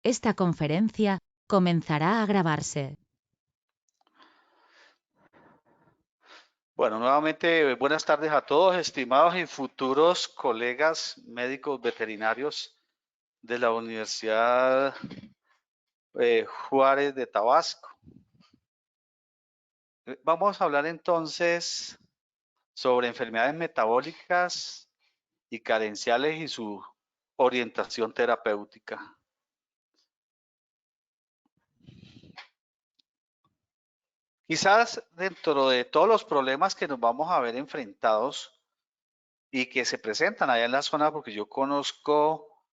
Esta conferencia comenzará a grabarse. Bueno, nuevamente buenas tardes a todos, estimados y futuros colegas médicos veterinarios de la Universidad Juárez de Tabasco. Vamos a hablar entonces sobre enfermedades metabólicas y carenciales y su orientación terapéutica. Quizás dentro de todos los problemas que nos vamos a ver enfrentados y que se presentan allá en la zona, porque yo conozco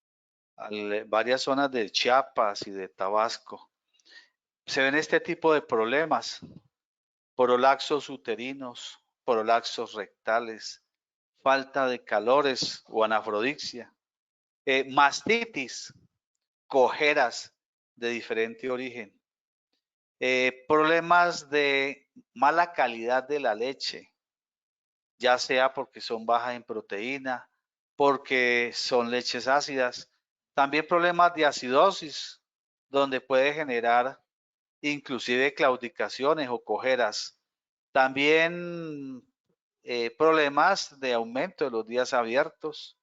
varias zonas de Chiapas y de Tabasco, se ven este tipo de problemas: prolaxos uterinos, prolaxos rectales, falta de calores o anafrodixia, mastitis, cojeras de diferente origen, problemas de mala calidad de la leche, ya sea porque son bajas en proteína, porque son leches ácidas, también problemas de acidosis, donde puede generar inclusive claudicaciones o cojeras. También problemas de aumento de los días abiertos,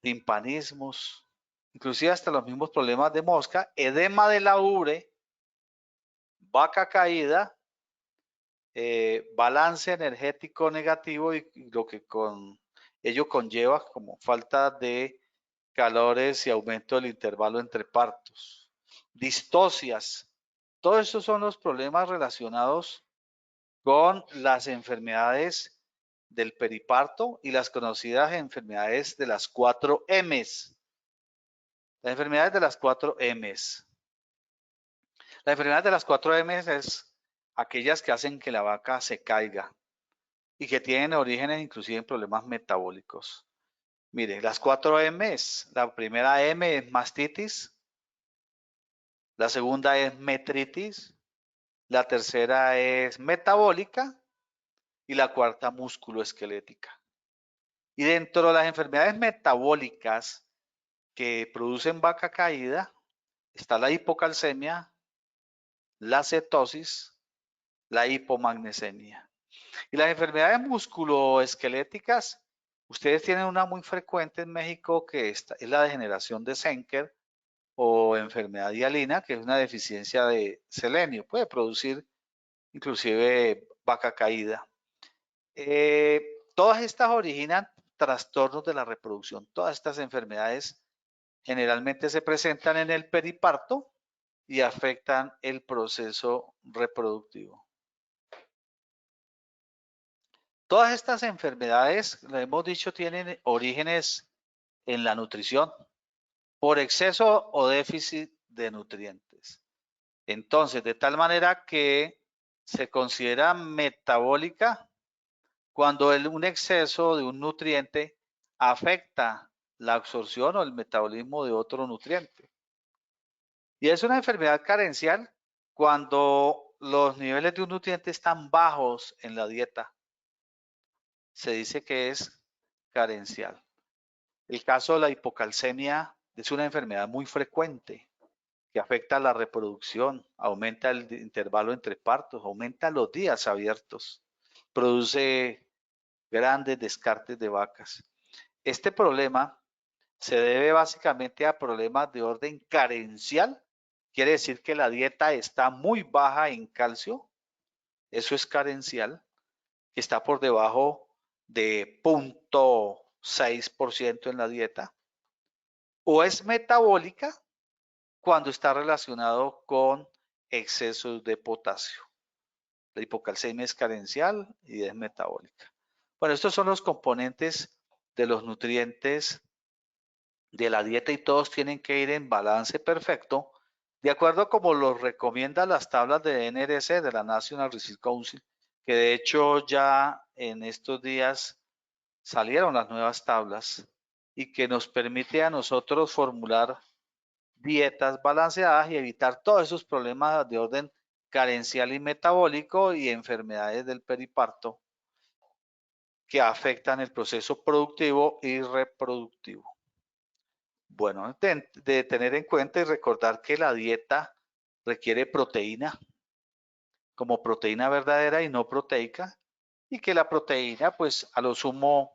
timpanismos, inclusive hasta los mismos problemas de mosca, edema de la ubre, vaca caída, balance energético negativo y lo que ello conlleva como falta de calores y aumento del intervalo entre partos, distocias. Todos esos son los problemas relacionados con las enfermedades del periparto y las conocidas enfermedades de las 4 M's. Las enfermedades de las 4 M's. La enfermedad de las 4 M's es aquellas que hacen que la vaca se caiga y que tienen orígenes inclusive en problemas metabólicos. Mire, las 4 M's. La primera M es mastitis, la segunda es metritis, la tercera es metabólica y la cuarta musculoesquelética. Y dentro de las enfermedades metabólicas que producen vaca caída está la hipocalcemia, la cetosis, la hipomagnesemia. Y las enfermedades musculoesqueléticas, ustedes tienen una muy frecuente en México que es la degeneración de Senker o enfermedad hialina, que es una deficiencia de selenio. Puede producir inclusive vaca caída. Todas estas originan trastornos de la reproducción. Todas estas enfermedades generalmente se presentan en el periparto y afectan el proceso reproductivo. Todas estas enfermedades, lo hemos dicho, tienen orígenes en la nutrición por exceso o déficit de nutrientes. Entonces, de tal manera que se considera metabólica cuando un exceso de un nutriente afecta la absorción o el metabolismo de otro nutriente. Y es una enfermedad carencial cuando los niveles de un nutriente están bajos en la dieta. Se dice que es carencial. El caso de la hipocalcemia es una enfermedad muy frecuente que afecta a la reproducción, aumenta el intervalo entre partos, aumenta los días abiertos, produce grandes descartes de vacas. Este problema se debe básicamente a problemas de orden carencial. Quiere decir que la dieta está muy baja en calcio. Eso es carencial, que está por debajo de 0.6% en la dieta. O es metabólica cuando está relacionado con excesos de potasio. La hipocalcemia es carencial y es metabólica. Bueno, estos son los componentes de los nutrientes de la dieta y todos tienen que ir en balance perfecto, de acuerdo como lo recomiendan las tablas de NRC, de la National Research Council, que de hecho ya en estos días salieron las nuevas tablas y que nos permite a nosotros formular dietas balanceadas y evitar todos esos problemas de orden carencial y metabólico y enfermedades del periparto que afectan el proceso productivo y reproductivo. Bueno, de tener en cuenta y recordar que la dieta requiere proteína como proteína verdadera y no proteica, y que la proteína, pues a lo sumo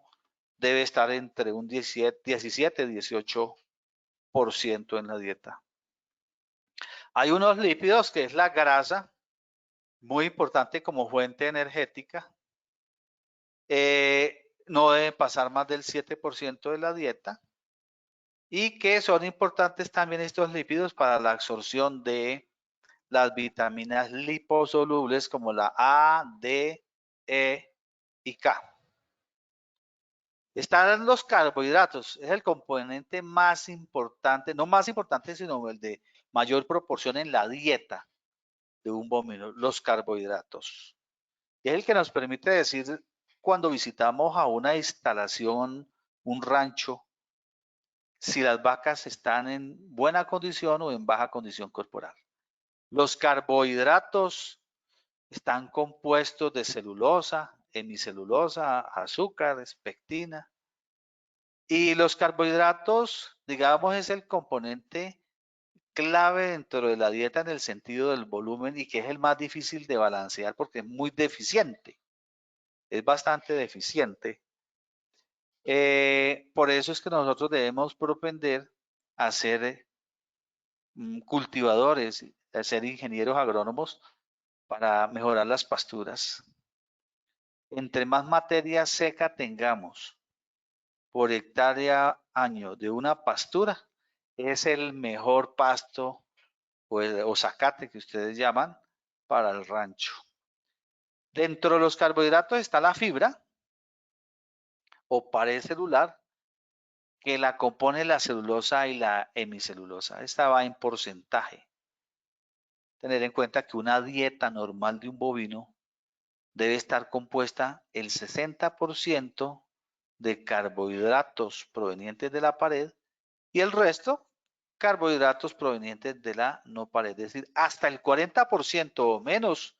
debe estar entre un 17-18% en la dieta. Hay unos lípidos que es la grasa, muy importante como fuente energética. No deben pasar más del 7% de la dieta, y que son importantes también estos lípidos para la absorción de las vitaminas liposolubles como la A, D, E y K. Están los carbohidratos, es el componente más importante, no más importante, sino el de mayor proporción en la dieta de un bovino, los carbohidratos. Es el que nos permite decir cuando visitamos a una instalación, un rancho, si las vacas están en buena condición o en baja condición corporal. Los carbohidratos están compuestos de celulosa, hemicelulosa, azúcares, pectina. Y los carbohidratos, digamos, es el componente clave dentro de la dieta en el sentido del volumen, y que es el más difícil de balancear porque es muy deficiente, es bastante deficiente. Por eso es que nosotros debemos propender a ser cultivadores, a ser ingenieros agrónomos para mejorar las pasturas. Entre más materia seca tengamos por hectárea año de una pastura, es el mejor pasto o zacate que ustedes llaman para el rancho. Dentro de los carbohidratos está la fibra o pared celular, que la compone la celulosa y la hemicelulosa. Esta va en porcentaje. Tener en cuenta que una dieta normal de un bovino debe estar compuesta el 60% de carbohidratos provenientes de la pared y el resto carbohidratos provenientes de la no pared. Es decir, hasta el 40% o menos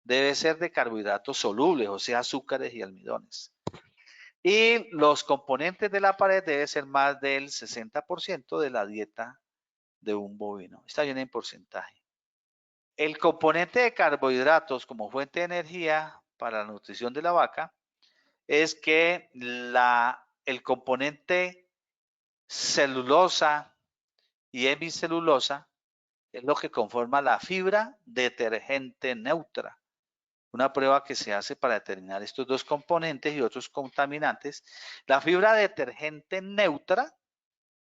debe ser de carbohidratos solubles, o sea, azúcares y almidones. Y los componentes de la pared deben ser más del 60% de la dieta de un bovino. Está bien en porcentaje. El componente de carbohidratos como fuente de energía para la nutrición de la vaca es que el componente celulosa y hemicelulosa es lo que conforma la fibra detergente neutra. Una prueba que se hace para determinar estos dos componentes y otros contaminantes. La fibra detergente neutra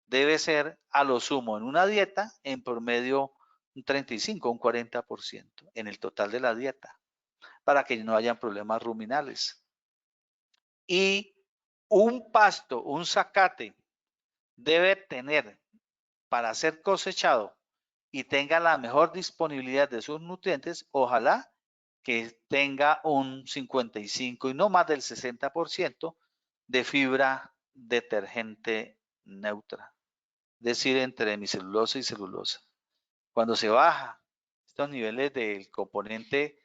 debe ser a lo sumo en una dieta en promedio un 35, un 40% en el total de la dieta, para que no hayan problemas ruminales. Y un pasto, un zacate, debe tener, para ser cosechado y tenga la mejor disponibilidad de sus nutrientes, ojalá que tenga un 55 y no más del 60% de fibra detergente neutra, es decir, entre hemicelulosa y celulosa. Cuando se baja estos niveles del componente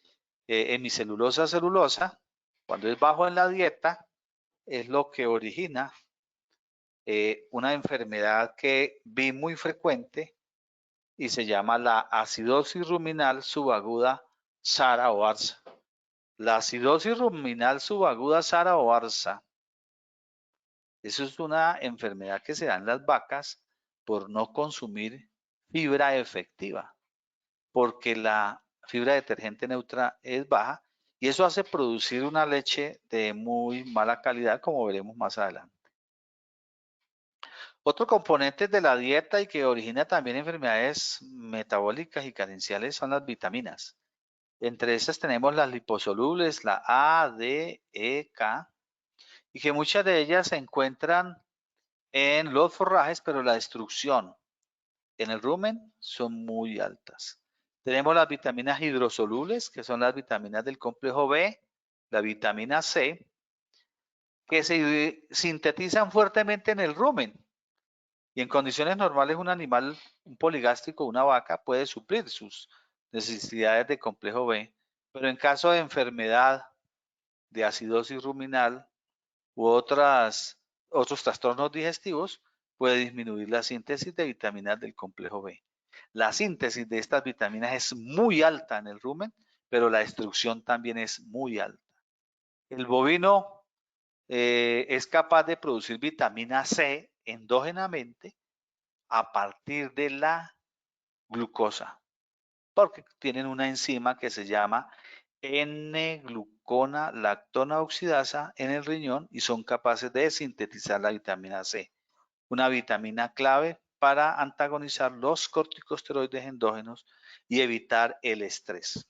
hemicelulosa-celulosa, cuando es bajo en la dieta, es lo que origina una enfermedad que vi muy frecuente y se llama la acidosis ruminal subaguda SARA o ARSA. La acidosis ruminal subaguda SARA o ARSA, eso es una enfermedad que se da en las vacas por no consumir fibra efectiva, porque la fibra detergente neutra es baja y eso hace producir una leche de muy mala calidad, como veremos más adelante. Otro componente de la dieta y que origina también enfermedades metabólicas y carenciales son las vitaminas. Entre estas tenemos las liposolubles, la A, D, E, K, y que muchas de ellas se encuentran en los forrajes, pero la destrucción en el rumen son muy altas. Tenemos las vitaminas hidrosolubles, que son las vitaminas del complejo B, la vitamina C, que se sintetizan fuertemente en el rumen. Y en condiciones normales un animal, un poligástrico, una vaca, puede suplir sus necesidades de complejo B, pero en caso de enfermedad, de acidosis ruminal u otros trastornos digestivos, puede disminuir la síntesis de vitaminas del complejo B. La síntesis de estas vitaminas es muy alta en el rumen, pero la destrucción también es muy alta. El bovino es capaz de producir vitamina C endógenamente a partir de la glucosa, porque tienen una enzima que se llama N-glucona lactona oxidasa en el riñón y son capaces de sintetizar la vitamina C, una vitamina clave para antagonizar los corticosteroides endógenos y evitar el estrés.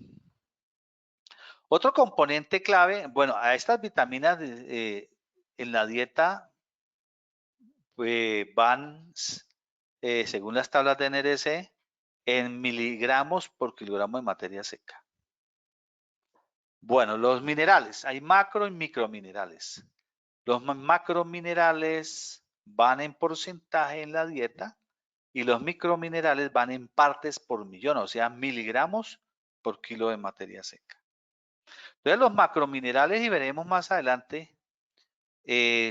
Otro componente clave, bueno, a estas vitaminas en la dieta van, según las tablas de NRC, en miligramos por kilogramo de materia seca. Bueno, los minerales, hay macro y microminerales. Los macrominerales van en porcentaje en la dieta y los microminerales van en partes por millón, o sea, miligramos por kilo de materia seca. Entonces, los macrominerales, y veremos más adelante,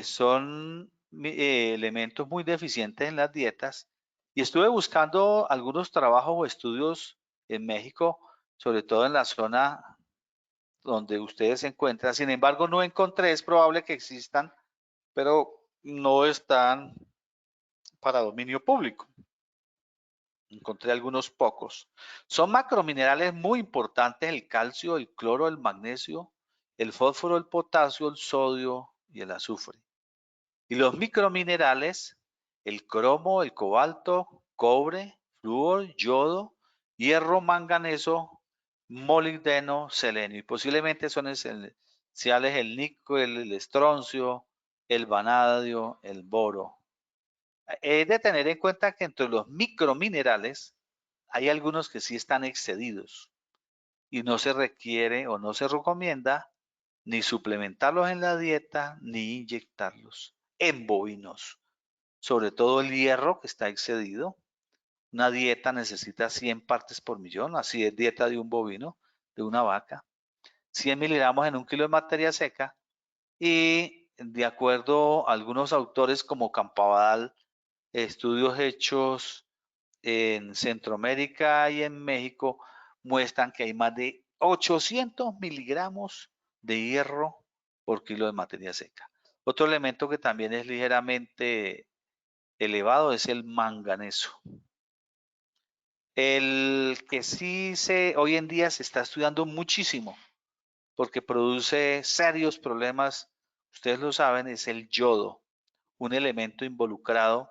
son elementos muy deficientes en las dietas. Y estuve buscando algunos trabajos o estudios en México, sobre todo en la zona donde ustedes se encuentran. Sin embargo, no encontré, es probable que existan, pero no están para dominio público. Encontré algunos pocos. Son macrominerales muy importantes: el calcio, el cloro, el magnesio, el fósforo, el potasio, el sodio y el azufre. Y los microminerales, el cromo, el cobalto, cobre, flúor, yodo, hierro, manganeso, molibdeno, selenio. Y posiblemente son esenciales el níquel, el estroncio, el vanadio, el boro. Es de tener en cuenta que entre los microminerales hay algunos que sí están excedidos y no se requiere o no se recomienda ni suplementarlos en la dieta ni inyectarlos en bovinos. Sobre todo el hierro, que está excedido. Una dieta necesita 100 partes por millón, así es dieta de un bovino, de una vaca. 100 miligramos en un kilo de materia seca, y de acuerdo a algunos autores como Campabadal, estudios hechos en Centroamérica y en México muestran que hay más de 800 miligramos de hierro por kilo de materia seca. Otro elemento que también es ligeramente elevado es el manganeso. El que sí hoy en día se está estudiando muchísimo porque produce serios problemas, ustedes lo saben, es el yodo, un elemento involucrado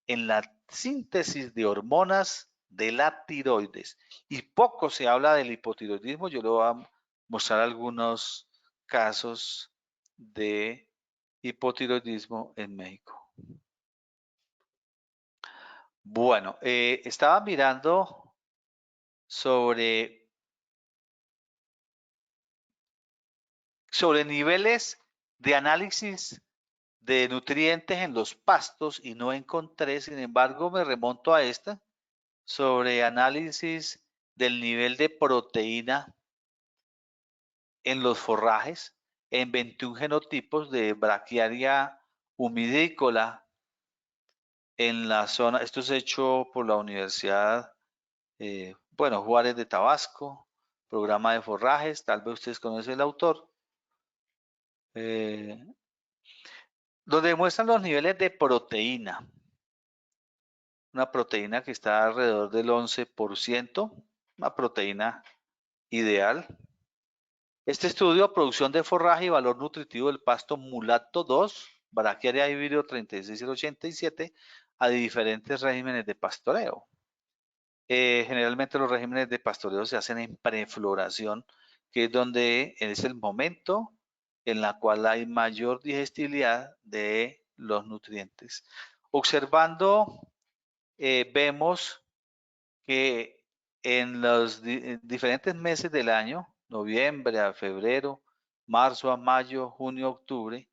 en la síntesis de hormonas de la tiroides. Y poco se habla del hipotiroidismo. Yo le voy a mostrar algunos casos de hipotiroidismo en México. Bueno, estaba mirando sobre niveles de análisis de nutrientes en los pastos y no encontré. Sin embargo, me remonto a esta sobre análisis del nivel de proteína en los forrajes en 21 genotipos de Brachiaria humidícola en la zona. Esto es hecho por la Universidad Juárez de Tabasco, programa de forrajes. Tal vez ustedes conocen el autor, donde muestran los niveles de proteína. Una proteína que está alrededor del 11%, una proteína ideal. Este estudio, producción de forraje y valor nutritivo del pasto mulato 2, Brachiaria híbrido 36087, a diferentes regímenes de pastoreo. Generalmente los regímenes de pastoreo se hacen en prefloración, que es donde es el momento en la cual hay mayor digestibilidad de los nutrientes. Observando, vemos que en los diferentes meses del año, noviembre a febrero, marzo a mayo, junio a octubre,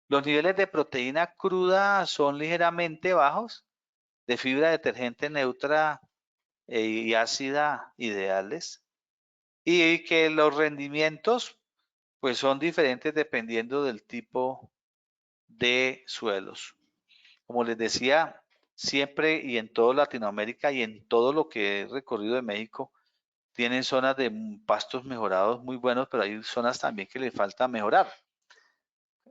los niveles de proteína cruda son ligeramente bajos, de fibra detergente neutra y ácida ideales, y que los rendimientos pues son diferentes dependiendo del tipo de suelos. Como les decía, siempre y en toda Latinoamérica y en todo lo que he recorrido de México, tienen zonas de pastos mejorados muy buenos, pero hay zonas también que le falta mejorar,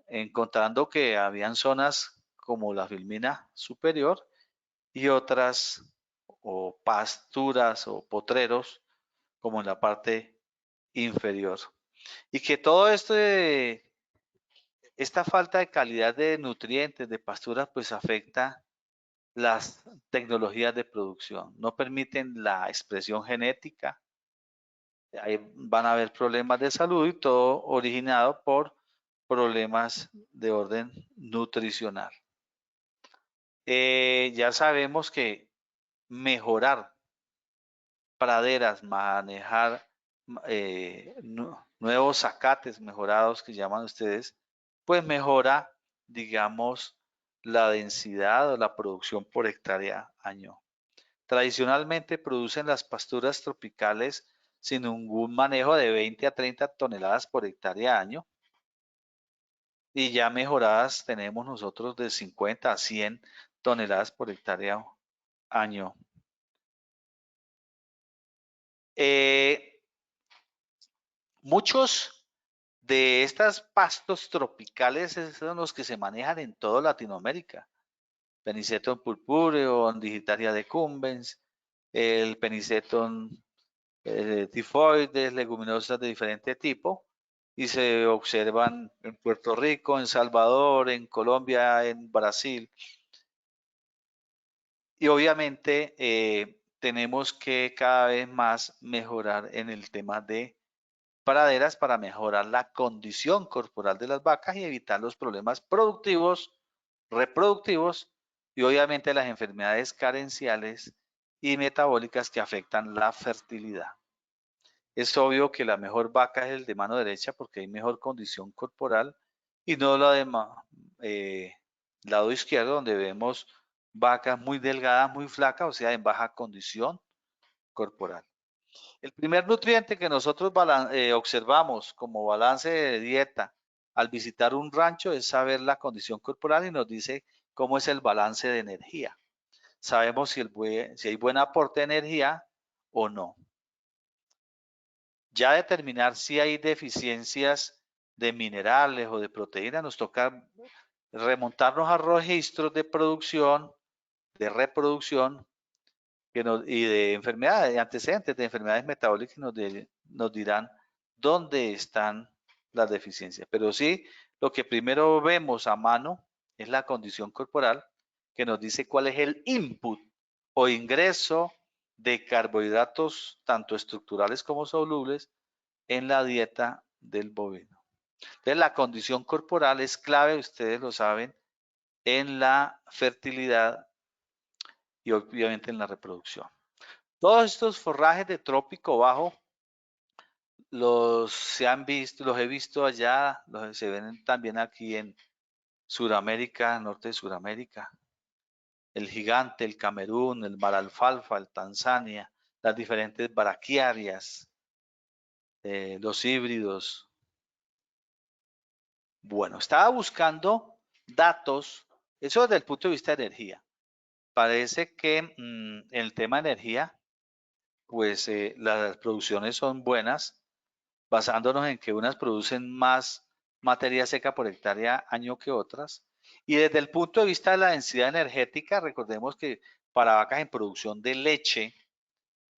encontrando que habían zonas como la Filmina superior y otras o pasturas o potreros como en la parte inferior. Y que todo esto esta falta de calidad de nutrientes, de pasturas, pues afecta las tecnologías de producción. No permiten la expresión genética. Ahí van a haber problemas de salud y todo originado por problemas de orden nutricional. Ya sabemos que mejorar praderas, manejar nuevos zacates mejorados que llaman ustedes, pues mejora, digamos, la densidad o la producción por hectárea año. Tradicionalmente producen las pasturas tropicales sin ningún manejo de 20 a 30 toneladas por hectárea año. Y ya mejoradas tenemos nosotros de 50 a 100 toneladas por hectárea año. Muchos de estos pastos tropicales son los que se manejan en toda Latinoamérica. Peniceton purpúreo, Digitaria decumbens, el Peniceton tifoides, leguminosas de diferente tipo, y se observan en Puerto Rico, en Salvador, en Colombia, en Brasil. Y obviamente tenemos que cada vez más mejorar en el tema de praderas para mejorar la condición corporal de las vacas y evitar los problemas productivos, reproductivos y obviamente las enfermedades carenciales y metabólicas que afectan la fertilidad. Es obvio que la mejor vaca es el de mano derecha porque hay mejor condición corporal y no la de lado izquierdo donde vemos vacas muy delgadas, muy flacas, o sea, en baja condición corporal. El primer nutriente que nosotros observamos como balance de dieta al visitar un rancho es saber la condición corporal y nos dice cómo es el balance de energía. Sabemos si hay buen aporte de energía o no. Ya determinar si hay deficiencias de minerales o de proteínas, nos toca remontarnos a registros de producción, de reproducción y de enfermedades, de antecedentes de enfermedades metabólicas nos dirán dónde están las deficiencias. Pero sí, lo que primero vemos a mano es la condición corporal que nos dice cuál es el input o ingreso de carbohidratos, tanto estructurales como solubles, en la dieta del bovino. Entonces, la condición corporal es clave, ustedes lo saben, en la fertilidad y obviamente en la reproducción. Todos estos forrajes de trópico bajo los he visto allá, se ven también aquí en Sudamérica, norte de Sudamérica. El gigante, el Camerún, el mar alfalfa, el Tanzania, las diferentes braquiarias, los híbridos. Bueno, estaba buscando datos, eso desde el punto de vista de energía. Parece que en el tema de energía, pues las producciones son buenas, basándonos en que unas producen más materia seca por hectárea año que otras. Y desde el punto de vista de la densidad energética, recordemos que para vacas en producción de leche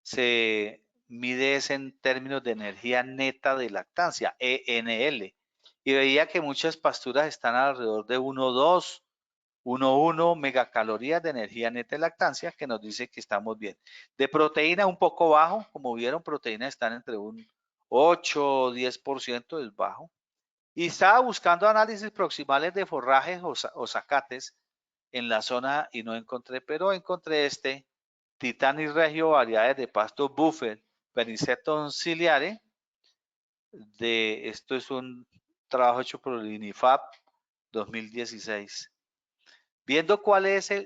se mide en términos de energía neta de lactancia, ENL. Y veía que muchas pasturas están alrededor de 1,2, 1,1 megacalorías de energía neta de lactancia, que nos dice que estamos bien. De proteína un poco bajo, como vieron, proteínas están entre un 8 o 10%, es bajo. Y estaba buscando análisis proximales de forrajes o zacates en la zona y no encontré, pero encontré este Titán y Regio, variedades de pasto buffer, Peniceton ciliare. Esto es un trabajo hecho por el INIFAP 2016. Viendo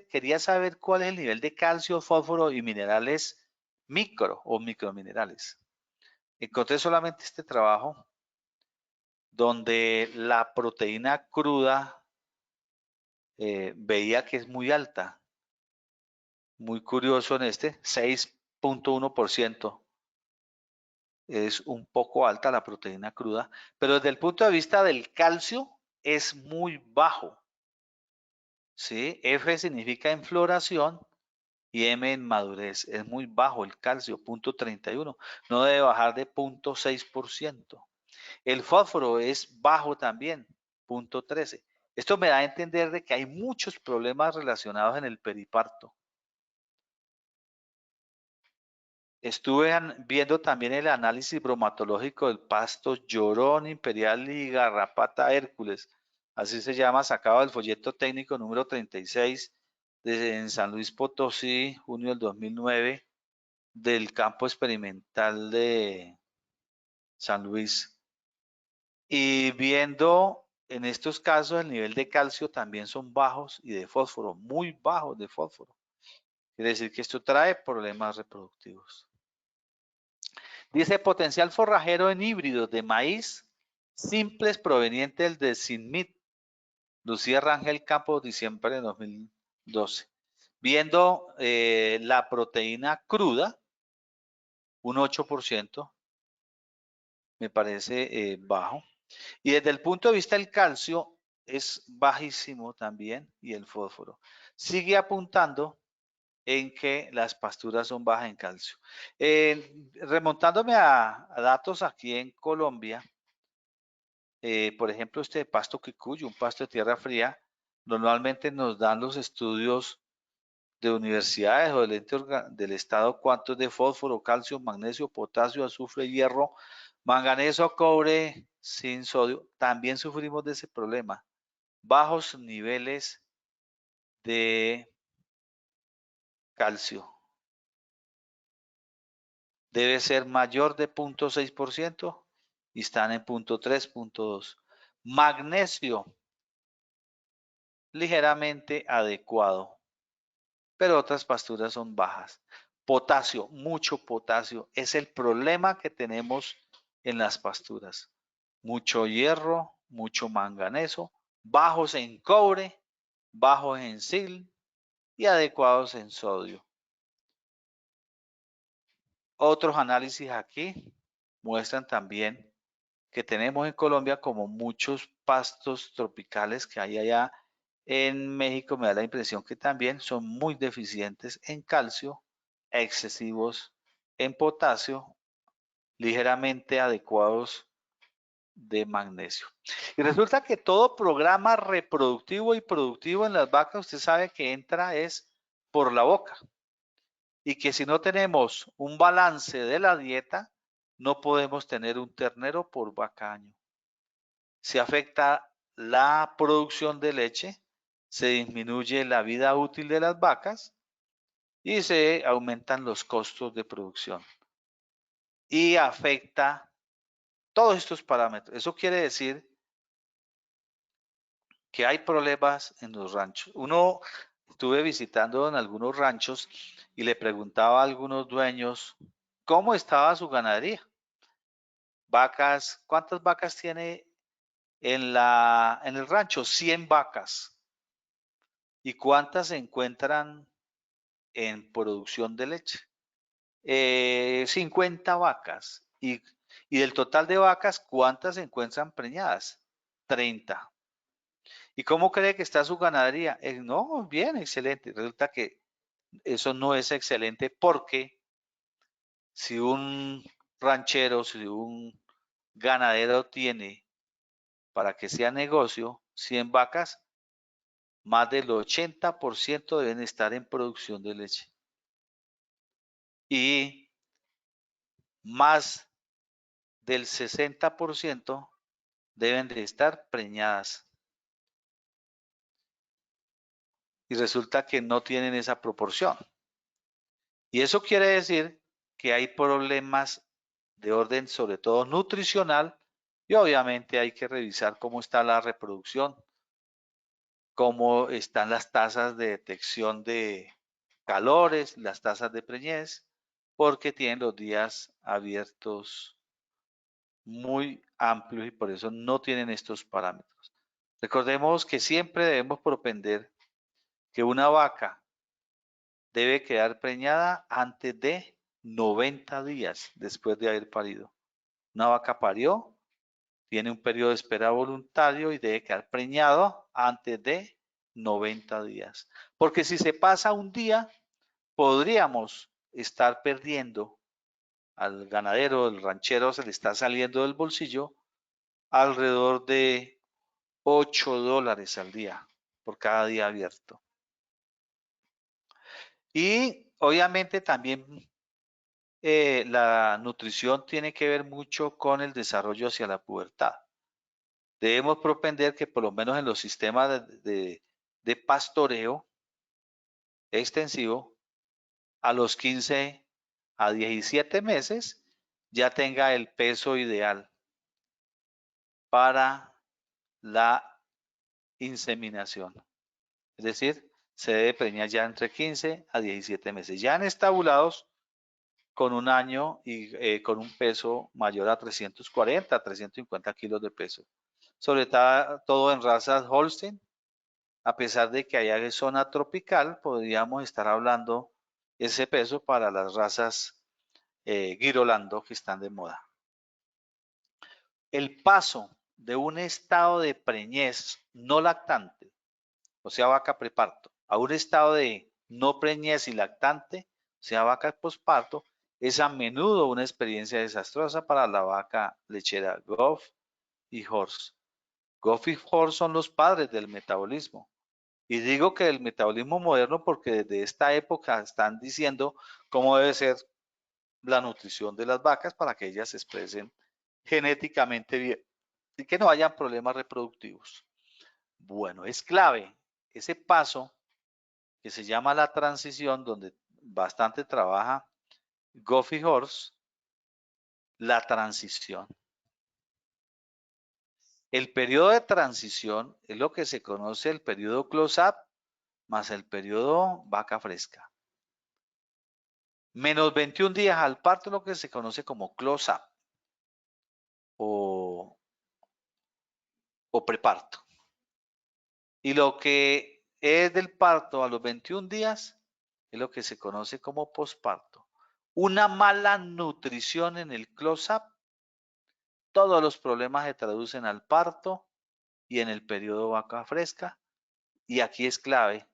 quería saber cuál es el nivel de calcio, fósforo y minerales micro o microminerales. Encontré solamente este trabajo donde la proteína cruda veía que es muy alta, Muy curioso en este, 6.1%. Es un poco alta la proteína cruda, pero desde el punto de vista del calcio es muy bajo. ¿Sí? F significa en floración y M en madurez. Es muy bajo el calcio, 0.31. No debe bajar de 0.6%. El fósforo es bajo también, 0.13. Esto me da a entender de que hay muchos problemas relacionados en el periparto. Estuve viendo también el análisis bromatológico del pasto llorón imperial y garrapata Hércules, así se llama, sacado del folleto técnico número 36 en San Luis Potosí, junio del 2009, del campo experimental de San Luis. Y viendo en estos casos el nivel de calcio también son bajos y de fósforo, muy bajos de fósforo. Quiere decir que esto trae problemas reproductivos. Dice potencial forrajero en híbridos de maíz simples provenientes del SINMIT. Lucía Rangel Campos, diciembre de 2012. Viendo la proteína cruda, un 8%, me parece bajo. Y desde el punto de vista del calcio, es bajísimo también, y el fósforo. Sigue apuntando en que las pasturas son bajas en calcio. Remontándome a datos aquí en Colombia, por ejemplo, este pasto quicuyo, un pasto de tierra fría, normalmente nos dan los estudios de universidades o del ente del estado cuánto es de fósforo, calcio, magnesio, potasio, azufre, hierro, manganeso, cobre, sin sodio. También sufrimos de ese problema. Bajos niveles de calcio. Debe ser mayor de 0.6% y están en 0.3, 0.2. Magnesio, ligeramente adecuado, pero otras pasturas son bajas. Potasio, mucho potasio, es el problema que tenemos en las pasturas. Mucho hierro, mucho manganeso, bajos en cobre, bajos en zinc y adecuados en sodio. Otros análisis aquí muestran también que tenemos en Colombia, como muchos pastos tropicales que hay allá en México, me da la impresión que también son muy deficientes en calcio, excesivos en potasio, ligeramente adecuados de magnesio. Y resulta que todo programa reproductivo y productivo en las vacas, usted sabe que entra es por la boca. Y que si no tenemos un balance de la dieta, no podemos tener un ternero por vaca año. Se afecta la producción de leche, se disminuye la vida útil de las vacas y se aumentan los costos de producción. Y afecta todos estos parámetros. Eso quiere decir que hay problemas en los ranchos. Uno estuve visitando en algunos ranchos y le preguntaba a algunos dueños cómo estaba su ganadería. Vacas, ¿cuántas vacas tiene en el rancho? 100 vacas. ¿Y cuántas se encuentran en producción de leche? 50 vacas. Y del total de vacas, ¿cuántas se encuentran preñadas? 30. ¿Y cómo cree que está su ganadería? No, bien, excelente. Resulta que eso no es excelente porque si un ranchero, si un ganadero tiene para que sea negocio 100 vacas, más del 80% deben estar en producción de leche. Y más del 60% deben de estar preñadas. Y resulta que no tienen esa proporción. Y eso quiere decir que hay problemas de orden sobre todo nutricional y obviamente hay que revisar cómo está la reproducción, cómo están las tasas de detección de calores, las tasas de preñez, porque tienen los días abiertos muy amplios y por eso no tienen estos parámetros. Recordemos que siempre debemos propender que una vaca debe quedar preñada antes de 90 días después de haber parido. Una vaca parió, tiene un periodo de espera voluntario y debe quedar preñado antes de 90 días. Porque si se pasa un día, podríamos estar perdiendo al ganadero, el ranchero, se le está saliendo del bolsillo alrededor de $8 al día por cada día abierto. Y obviamente también la nutrición tiene que ver mucho con el desarrollo hacia la pubertad. Debemos propender que por lo menos en los sistemas de pastoreo extensivo, a los 15 a 17 meses ya tenga el peso ideal para la inseminación. Es decir, se debe preñar ya entre 15 a 17 meses. Ya en estabulados con un año y con un peso mayor a 340 a 350 kilos de peso. Sobre todo en razas Holstein, a pesar de que haya zona tropical, podríamos estar hablando ese peso para las razas Girolando que están de moda. El paso de un estado de preñez no lactante, o sea, vaca preparto, a un estado de no preñez y lactante, o sea, vaca posparto, es a menudo una experiencia desastrosa para la vaca lechera Goff y Horse. Goff y Horse son los padres del metabolismo. Y digo que el metabolismo moderno porque desde esta época están diciendo cómo debe ser la nutrición de las vacas para que ellas se expresen genéticamente bien y que no hayan problemas reproductivos. Bueno, es clave ese paso que se llama la transición, donde bastante trabaja Goff y Horse, la transición. El periodo de transición es lo que se conoce el periodo close-up más el periodo vaca fresca. Menos 21 días al parto, lo que se conoce como close-up o preparto. Y lo que es del parto a los 21 días es lo que se conoce como posparto. Una mala nutrición en el close-up, todos los problemas se traducen al parto y en el periodo vaca fresca. Y aquí es clave,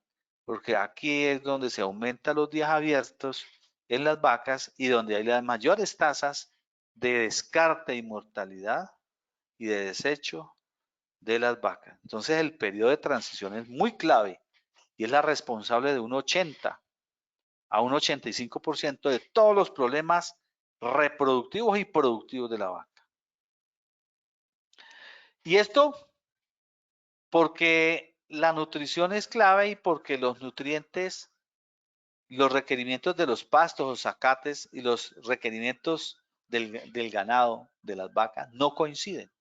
porque aquí es donde se aumentan los días abiertos en las vacas y donde hay las mayores tasas de descarte y mortalidad y de desecho de las vacas. Entonces el periodo de transición es muy clave y es la responsable de un 80 a un 85% de todos los problemas reproductivos y productivos de la vaca. Y esto porque la nutrición es clave y porque los nutrientes, los requerimientos de los pastos o zacates y los requerimientos del ganado, de las vacas, no coinciden.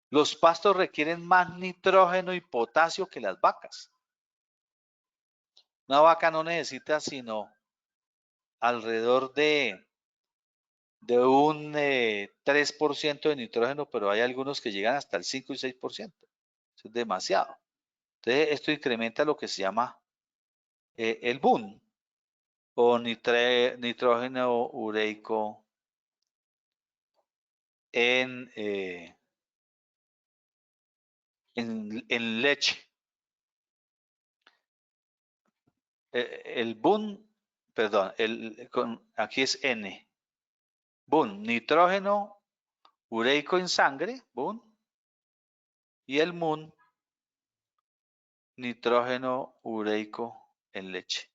Los pastos requieren más nitrógeno y potasio que las vacas. Una vaca no necesita sino alrededor de un 3% de nitrógeno, pero hay algunos que llegan hasta el 5 y 6%. Eso es demasiado. Entonces, esto incrementa lo que se llama el BUN o nitrógeno ureico en leche. El BUN, perdón, aquí es N. BUN, nitrógeno ureico en sangre, BUN, y el MUN, nitrógeno ureico en leche.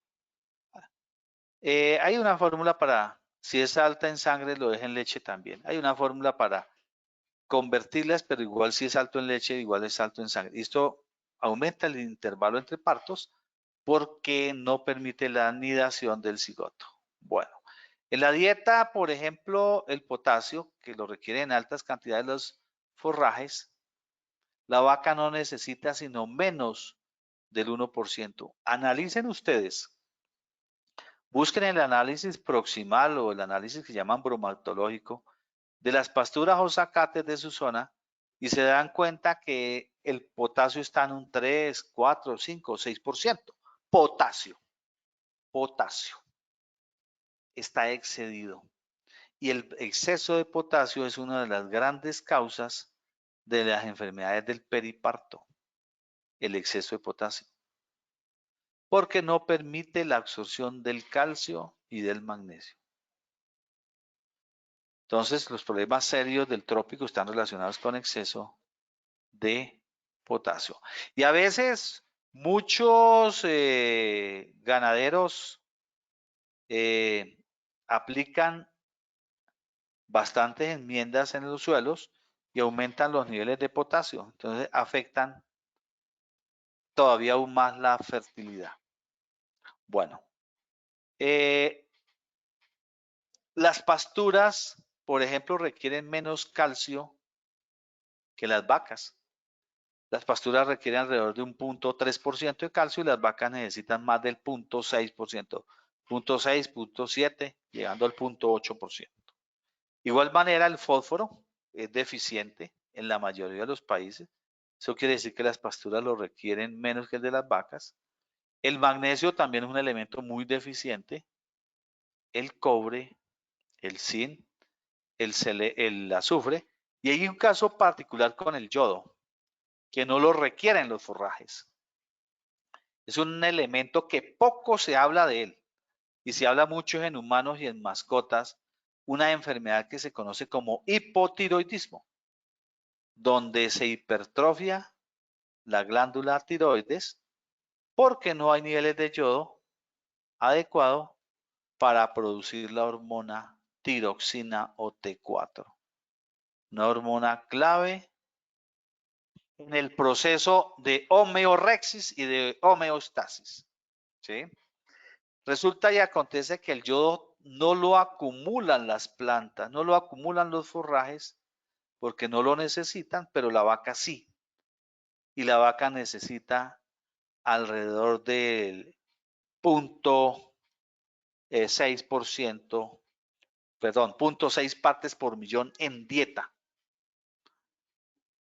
Hay una fórmula para, si es alta en sangre, lo deja en leche también. Hay una fórmula para convertirlas, pero igual si es alto en leche, igual es alto en sangre. Esto aumenta el intervalo entre partos porque no permite la anidación del cigoto. Bueno, en la dieta, por ejemplo, el potasio, que lo requiere en altas cantidades los forrajes, la vaca no necesita sino menos del 1%. Analicen ustedes, busquen el análisis proximal o el análisis que llaman bromatológico de las pasturas o zacates de su zona y se dan cuenta que el potasio está en un 3, 4, 5, 6%. Potasio. potasio. Está excedido. Y el exceso de potasio es una de las grandes causas de las enfermedades del periparto, el exceso de potasio, porque no permite la absorción del calcio y del magnesio. Entonces, los problemas serios del trópico están relacionados con exceso de potasio. Y a veces muchos ganaderos aplican bastantes enmiendas en los suelos y aumentan los niveles de potasio. Entonces afectan todavía aún más la fertilidad. Bueno, las pasturas, por ejemplo, requieren menos calcio que las vacas. Las pasturas requieren alrededor de un 0.3% de calcio y las vacas necesitan más del 0.6%, 0.6, 0.7, llegando al 0.8%. Igual manera, el fósforo es deficiente en la mayoría de los países. Eso quiere decir que las pasturas lo requieren menos que el de las vacas. El magnesio también es un elemento muy deficiente. El cobre, el zinc, el azufre. Y hay un caso particular con el yodo, que no lo requieren los forrajes. Es un elemento que poco se habla de él. Y se habla mucho en humanos y en mascotas, una enfermedad que se conoce como hipotiroidismo, donde se hipertrofia la glándula tiroides porque no hay niveles de yodo adecuados para producir la hormona tiroxina o T4, una hormona clave en el proceso de homeorexis y de homeostasis. ¿Sí? Resulta y acontece que el yodo no lo acumulan las plantas, no lo acumulan los forrajes porque no lo necesitan, pero la vaca sí. Y la vaca necesita alrededor del 0.6%, perdón, 0.6 partes por millón en dieta,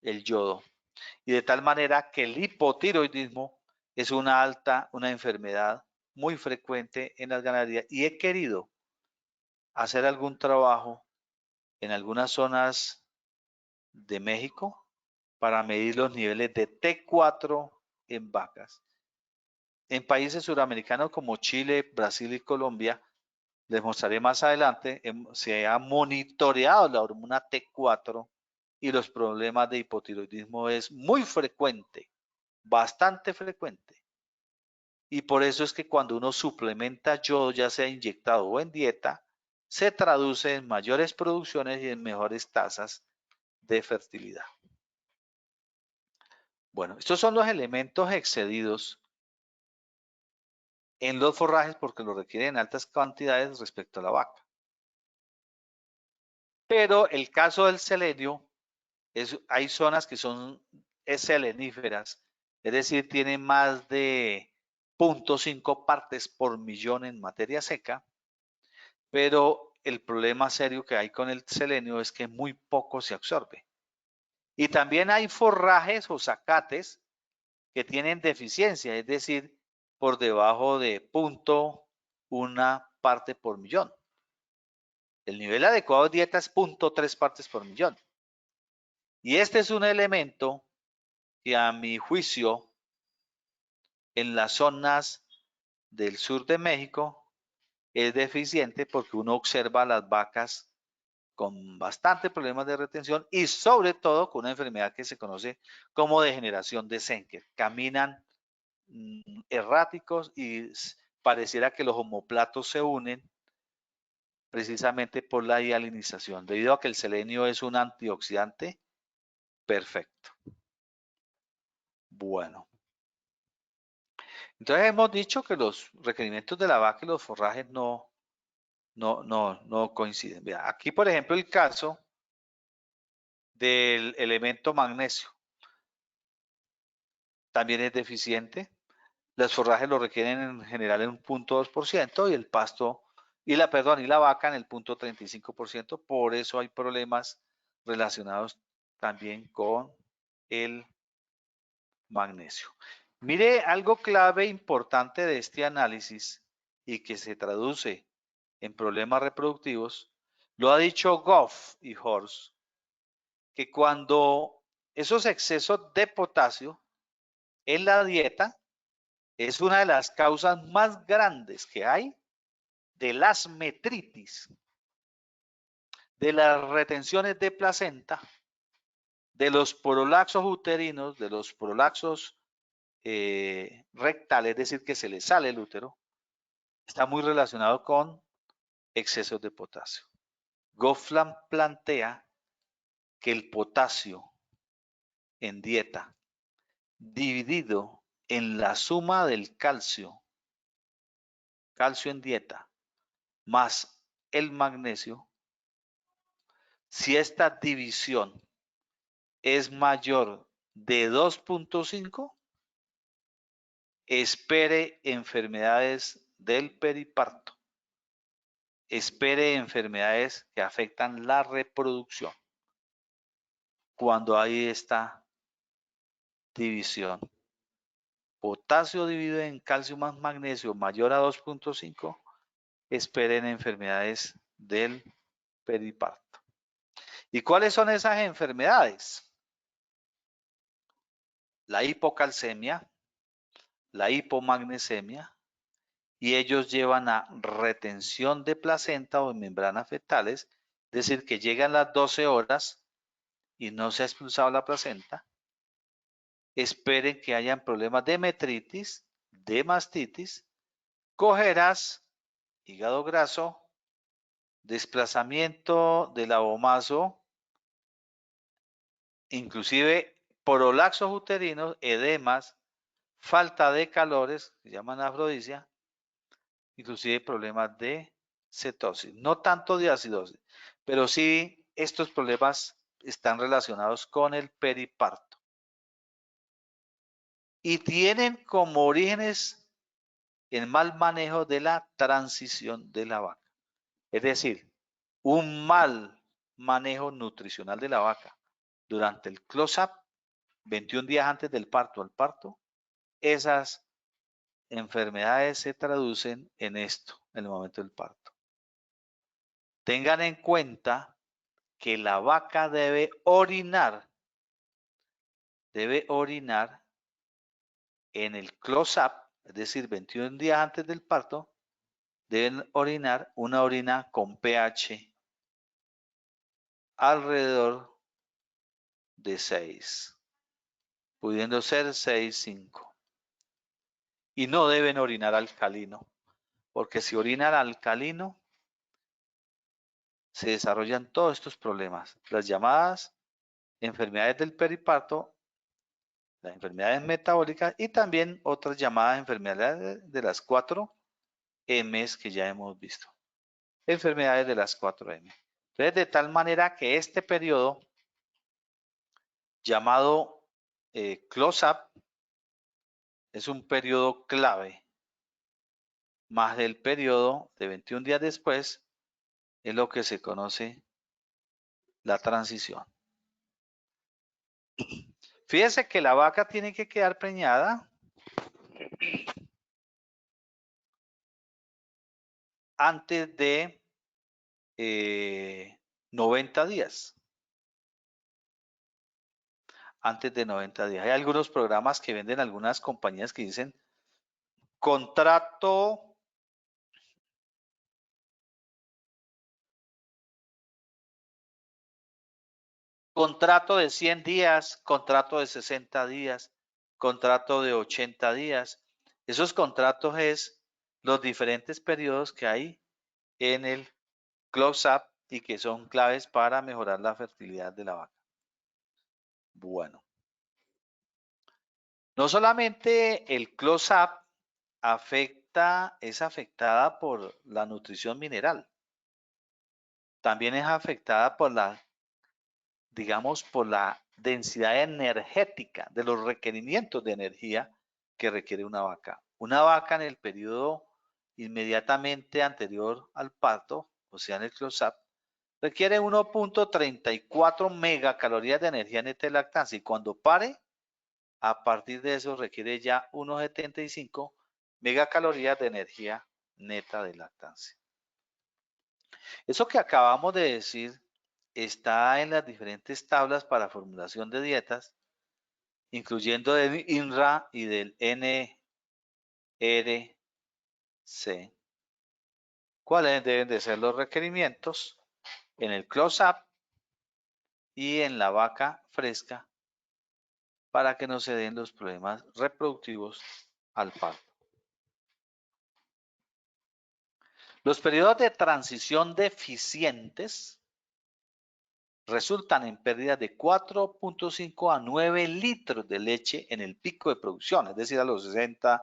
el yodo. Y de tal manera que el hipotiroidismo es una enfermedad muy frecuente en las ganaderías y he querido hacer algún trabajo en algunas zonas de México para medir los niveles de T4 en vacas. En países suramericanos como Chile, Brasil y Colombia, les mostraré más adelante, se ha monitoreado la hormona T4 y los problemas de hipotiroidismo es muy frecuente, bastante frecuente. Y por eso es que cuando uno suplementa yodo, ya sea inyectado o en dieta, se traduce en mayores producciones y en mejores tasas de fertilidad. Bueno, estos son los elementos excedidos en los forrajes porque lo requieren en altas cantidades respecto a la vaca. Pero el caso del selenio, hay zonas que son seleníferas, es decir, tienen más de 0.5 partes por millón en materia seca, pero el problema serio que hay con el selenio es que muy poco se absorbe. Y también hay forrajes o zacates que tienen deficiencia, es decir, por debajo de 0.1 parte por millón. El nivel adecuado de dieta es 0.3 partes por millón. Y este es un elemento que a mi juicio en las zonas del sur de México es deficiente porque uno observa a las vacas con bastante problemas de retención y sobre todo con una enfermedad que se conoce como degeneración de Senker. Caminan erráticos y pareciera que los omoplatos se unen precisamente por la hialinización, debido a que el selenio es un antioxidante perfecto. Bueno, entonces hemos dicho que los requerimientos de la vaca y los forrajes no coinciden. Vea, aquí por ejemplo el caso del elemento magnesio también es deficiente. Los forrajes lo requieren en general en un 0.2% y el pasto y la vaca en el 0.35%. Por eso hay problemas relacionados también con el magnesio. Mire algo clave importante de este análisis y que se traduce en problemas reproductivos, lo ha dicho Goff y Horst, que cuando esos excesos de potasio en la dieta es una de las causas más grandes que hay de las metritis, de las retenciones de placenta, de los prolaxos uterinos, de los prolaxos rectales, es decir, que se le sale el útero, está muy relacionado con excesos de potasio. Goffman plantea que el potasio en dieta dividido en la suma del calcio en dieta, más el magnesio, si esta división es mayor de 2.5, espere enfermedades del periparto, espere enfermedades que afectan la reproducción cuando hay esta división. Potasio dividido en calcio más magnesio mayor a 2.5, esperen enfermedades del periparto. ¿Y cuáles son esas enfermedades? La hipocalcemia, la hipomagnesemia, y ellos llevan a retención de placenta o de membranas fetales, es decir, que llegan las 12 horas y no se ha expulsado la placenta. Esperen que hayan problemas de metritis, de mastitis, cojeras, hígado graso, desplazamiento del abomazo, inclusive prolaxos uterinos, edemas, falta de calores, que llaman afrodisia, inclusive problemas de cetosis, no tanto de acidosis, pero sí estos problemas están relacionados con el periparto. Y tienen como orígenes el mal manejo de la transición de la vaca. Es decir, un mal manejo nutricional de la vaca durante el close-up, 21 días antes del parto al parto, esas enfermedades se traducen en esto, en el momento del parto. Tengan en cuenta que la vaca debe orinar en el close-up, es decir, 21 días antes del parto, deben orinar una orina con pH alrededor de 6, pudiendo ser 6,5. Y no deben orinar alcalino, porque si orinan alcalino, se desarrollan todos estos problemas, las llamadas enfermedades del periparto, las enfermedades metabólicas y también otras llamadas enfermedades de las 4 M's que ya hemos visto. Enfermedades de las 4 M. Entonces, de tal manera que este periodo llamado close-up es un periodo clave, más del periodo de 21 días después es lo que se conoce la transición. Fíjese que la vaca tiene que quedar preñada antes de 90 días. Antes de 90 días. Hay algunos programas que venden algunas compañías que dicen contrato de 100 días, contrato de 60 días, contrato de 80 días. Esos contratos es los diferentes periodos que hay en el close-up y que son claves para mejorar la fertilidad de la vaca. Bueno. No solamente el close-up es afectada por la nutrición mineral, también es afectada por la, digamos, por la densidad energética de los requerimientos de energía que requiere una vaca. Una vaca en el periodo inmediatamente anterior al parto, o sea, en el close-up, requiere 1.34 megacalorías de energía neta de lactancia y cuando pare, a partir de eso requiere ya 1.75 megacalorías de energía neta de lactancia. Eso que acabamos de decir está en las diferentes tablas para formulación de dietas, incluyendo del INRA y del NRC. ¿Cuáles deben de ser los requerimientos en el close-up y en la vaca fresca para que no se den los problemas reproductivos al parto? Los periodos de transición deficientes resultan en pérdidas de 4.5 a 9 litros de leche en el pico de producción, es decir, a los 60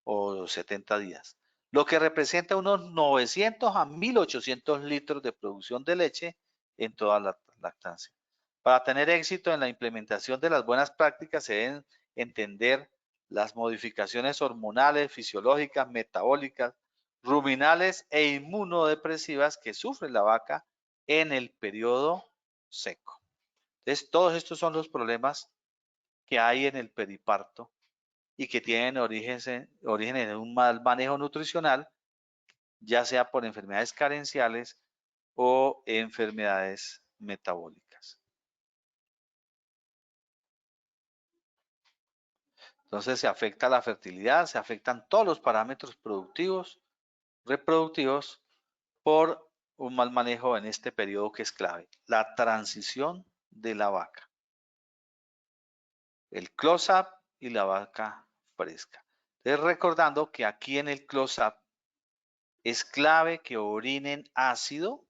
o 70 días, lo que representa unos 900 a 1800 litros de producción de leche en toda la lactancia. Para tener éxito en la implementación de las buenas prácticas se deben entender las modificaciones hormonales, fisiológicas, metabólicas, ruminales e inmunodepresivas que sufre la vaca en el periodo seco. Entonces, todos estos son los problemas que hay en el periparto y que tienen origen en un mal manejo nutricional, ya sea por enfermedades carenciales o enfermedades metabólicas. Entonces, se afecta la fertilidad, se afectan todos los parámetros productivos, reproductivos, por un mal manejo en este periodo que es clave, la transición de la vaca, el close-up y la vaca fresca. Entonces, recordando que aquí en el close-up es clave que orinen ácido,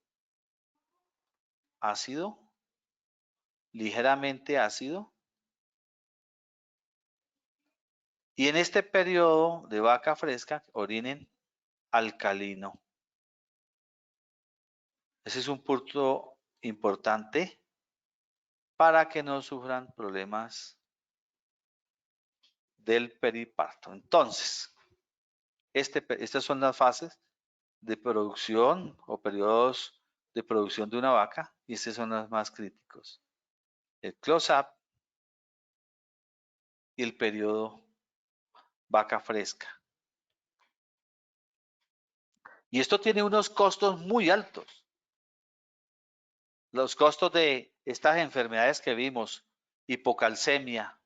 ligeramente ácido, y en este periodo de vaca fresca orinen alcalino. Ese es un punto importante para que no sufran problemas del periparto. Entonces, estas son las fases de producción o periodos de producción de una vaca y estos son los más críticos. El close-up y el periodo vaca fresca. Y esto tiene unos costos muy altos. Los costos de estas enfermedades que vimos, hipocalcemia,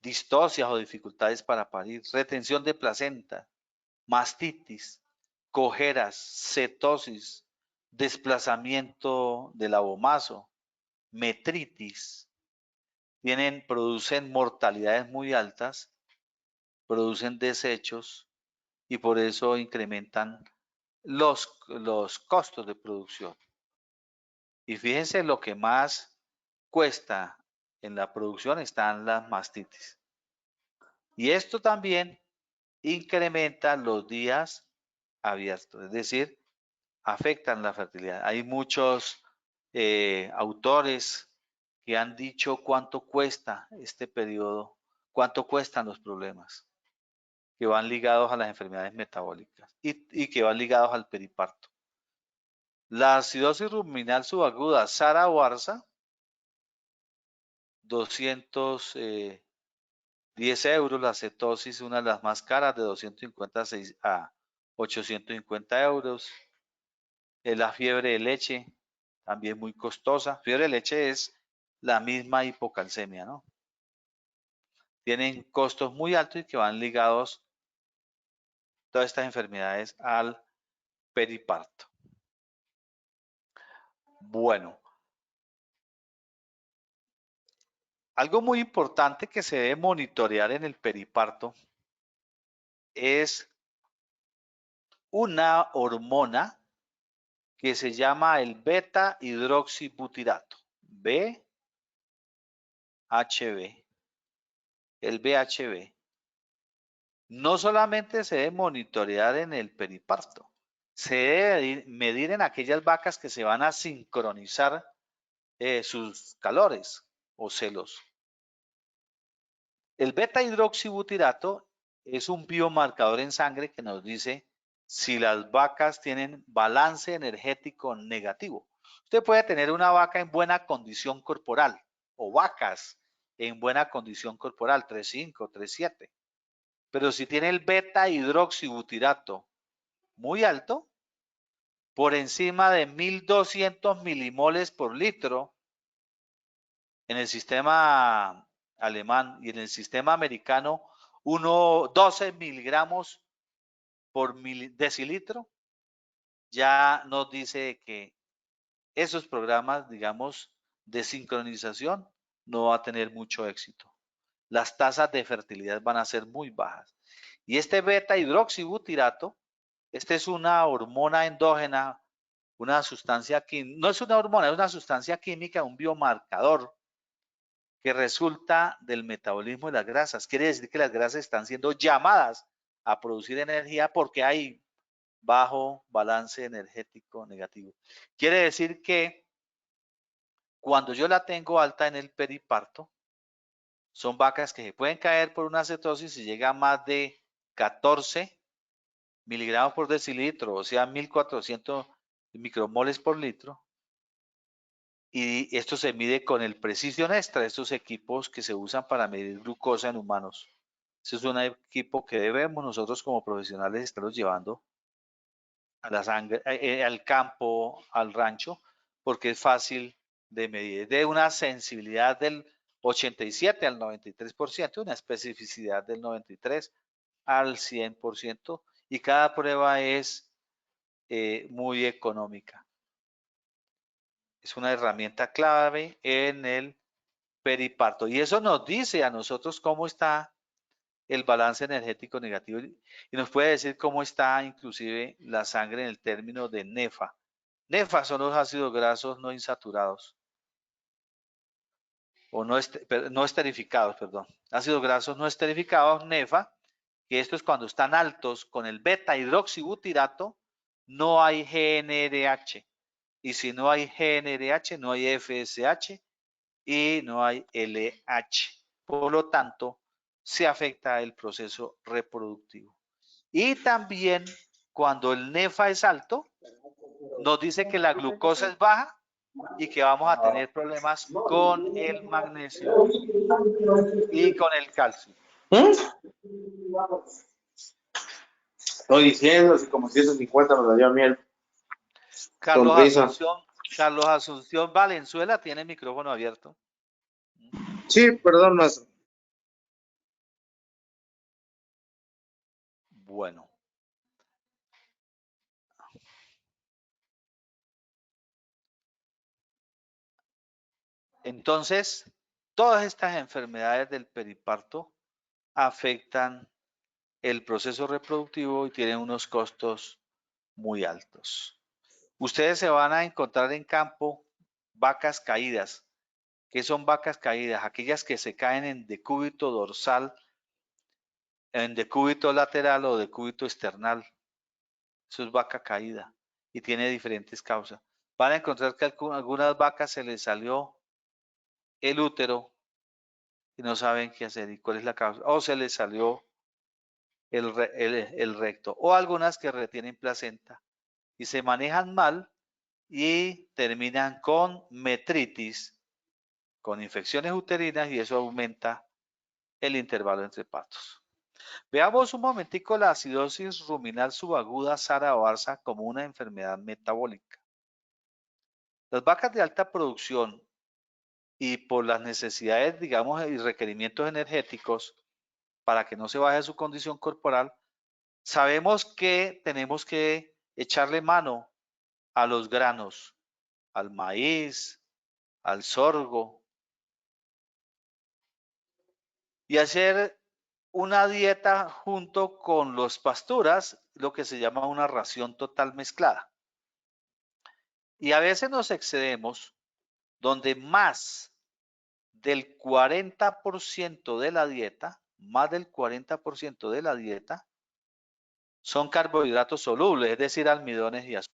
distocias o dificultades para parir, retención de placenta, mastitis, cojeras, cetosis, desplazamiento del abomazo, metritis, producen mortalidades muy altas, producen desechos y por eso incrementan los costos de producción. Y fíjense lo que más cuesta en la producción están las mastitis. Y esto también incrementa los días abiertos, es decir, afectan la fertilidad. Hay muchos autores que han dicho cuánto cuesta este periodo, cuánto cuestan los problemas que van ligados a las enfermedades metabólicas y que van ligados al periparto. La acidosis ruminal subaguda Sara Warza, 210 euros, la cetosis, una de las más caras, de 256 a 850 euros. La fiebre de leche, también muy costosa. Fiebre de leche es la misma hipocalcemia, ¿no? Tienen costos muy altos y que van ligados todas estas enfermedades al periparto. Bueno, algo muy importante que se debe monitorear en el periparto es una hormona que se llama el beta hidroxibutirato, BHB, el BHB. No solamente se debe monitorear en el periparto, se debe medir en aquellas vacas que se van a sincronizar sus calores o celos. El beta hidroxibutirato es un biomarcador en sangre que nos dice si las vacas tienen balance energético negativo. Usted puede tener una vaca en buena condición corporal o vacas en buena condición corporal, 3.5, 3.7. Pero si tiene el beta hidroxibutirato muy alto, por encima de 1200 milimoles por litro en el sistema alemán y en el sistema americano, 12 miligramos por decilitro, ya nos dice que esos programas, digamos, de sincronización no va a tener mucho éxito. Las tasas de fertilidad van a ser muy bajas. Y este beta hidroxibutirato, esta es una hormona endógena, una sustancia química, no es una hormona, es una sustancia química, un biomarcador que resulta del metabolismo de las grasas. Quiere decir que las grasas están siendo llamadas a producir energía porque hay bajo balance energético negativo. Quiere decir que cuando yo la tengo alta en el periparto, son vacas que se pueden caer por una cetosis si llega a más de 14 miligramos por decilitro, o sea, 1400 micromoles por litro. Y esto se mide con el Precision Extra, estos equipos que se usan para medir glucosa en humanos. Ese es un equipo que debemos nosotros como profesionales estarlos llevando a la sangre, al campo, al rancho, porque es fácil de medir. De una sensibilidad del 87 al 93%, una especificidad del 93 al 100%, y cada prueba es muy económica. Es una herramienta clave en el periparto. Y eso nos dice a nosotros cómo está el balance energético negativo y nos puede decir cómo está inclusive la sangre en el término de NEFA. NEFA son los ácidos grasos no insaturados o no esterificados, perdón. Ácidos grasos no esterificados, NEFA, que esto es cuando están altos con el beta hidroxibutirato, no hay GNRH. Y si no hay GNRH, no hay FSH y no hay LH. Por lo tanto, se afecta el proceso reproductivo. Y también cuando el NEFA es alto, nos dice que la glucosa es baja y que vamos a tener problemas con el magnesio y con el calcio. Estoy diciendo, si como 150 nos daría miel. Carlos Asunción Valenzuela tiene el micrófono abierto. Sí, perdón, maestro. Bueno. Entonces, todas estas enfermedades del periparto afectan el proceso reproductivo y tienen unos costos muy altos. Ustedes se van a encontrar en campo vacas caídas. ¿Qué son vacas caídas? Aquellas que se caen en decúbito dorsal, en decúbito lateral o decúbito external. Eso es vaca caída y tiene diferentes causas. Van a encontrar que a algunas vacas se les salió el útero y no saben qué hacer y cuál es la causa. O se les salió el recto. O algunas que retienen placenta y se manejan mal y terminan con metritis, con infecciones uterinas y eso aumenta el intervalo entre partos. Veamos un momentico la acidosis ruminal subaguda Sara Barça como una enfermedad metabólica. Las vacas de alta producción y por las necesidades, digamos, y requerimientos energéticos para que no se baje su condición corporal, sabemos que tenemos que echarle mano a los granos, al maíz, al sorgo y hacer una dieta junto con los pasturas, lo que se llama una ración total mezclada. Y a veces nos excedemos donde más del 40% de la dieta, más del 40% de la dieta son carbohidratos solubles, es decir, almidones y azúcar.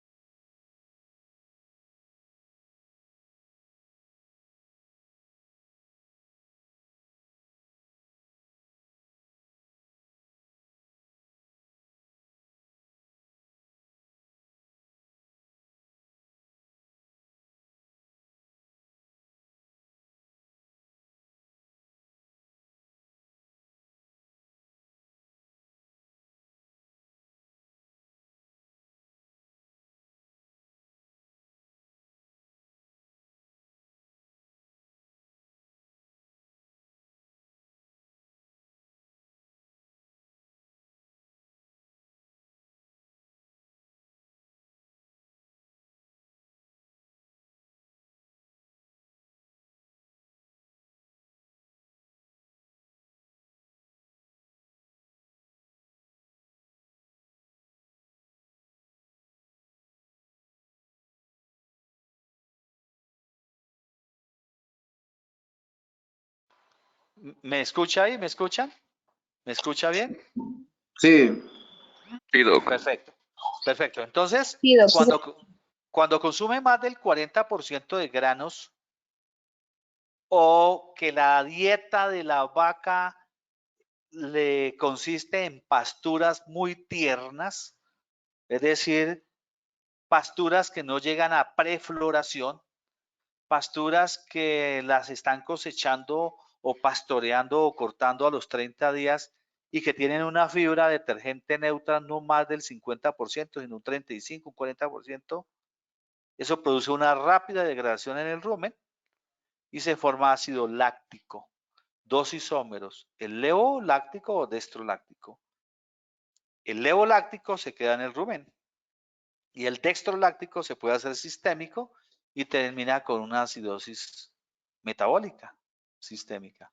¿Me escucha ahí? ¿Me escuchan? ¿Me escucha bien? Sí, Sí, doc. Perfecto. Perfecto. Entonces, Sí, doc, sí, cuando consume más del 40% de granos o que la dieta de la vaca le consiste en pasturas muy tiernas, es decir, pasturas que no llegan a prefloración, pasturas que las están cosechando o pastoreando o cortando a los 30 días y que tienen una fibra detergente neutra no más del 50%, sino un 35, un 40%, eso produce una rápida degradación en el rumen y se forma ácido láctico, dos isómeros, el levoláctico o destroláctico. El levoláctico se queda en el rumen y el dextroláctico se puede hacer sistémico y termina con una acidosis metabólica sistémica.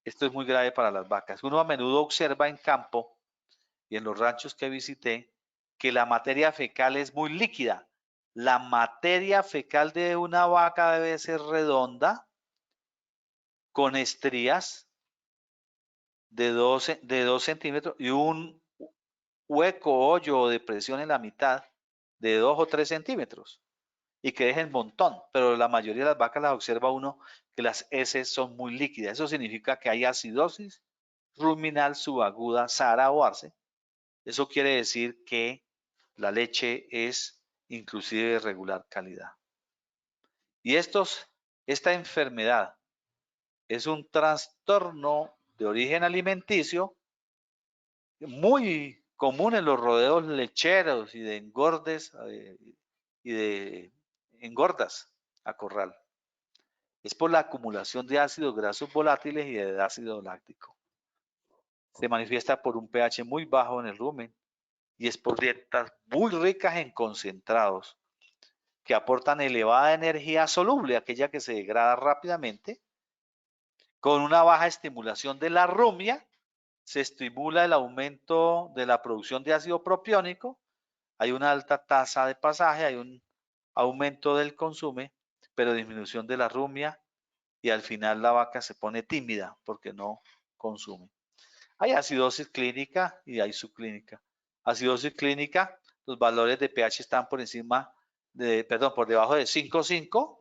Esto es muy grave para las vacas. Uno a menudo observa en campo y en los ranchos que visité que la materia fecal es muy líquida. La materia fecal de una vaca debe ser redonda, con estrías de 2 centímetros y un hueco, hoyo o depresión en la mitad de 2 o 3 centímetros y que dejen montón, pero la mayoría de las vacas las observa uno que las heces son muy líquidas. Eso significa que hay acidosis ruminal subaguda Sara o Arce. Eso quiere decir que la leche es inclusive de regular calidad. Y esta enfermedad es un trastorno de origen alimenticio muy común en los rodeos lecheros y de engordes y de engordas a corral. Es por la acumulación de ácidos grasos volátiles y de ácido láctico. Se manifiesta por un pH muy bajo en el rumen y es por dietas muy ricas en concentrados que aportan elevada energía soluble, aquella que se degrada rápidamente, con una baja estimulación de la rumia. Se estimula el aumento de la producción de ácido propiónico, hay una alta tasa de pasaje, hay un aumento del consumo, pero disminución de la rumia y al final la vaca se pone tímida porque no consume. Hay acidosis clínica y hay subclínica. Acidosis clínica, los valores de pH están por debajo de 5,5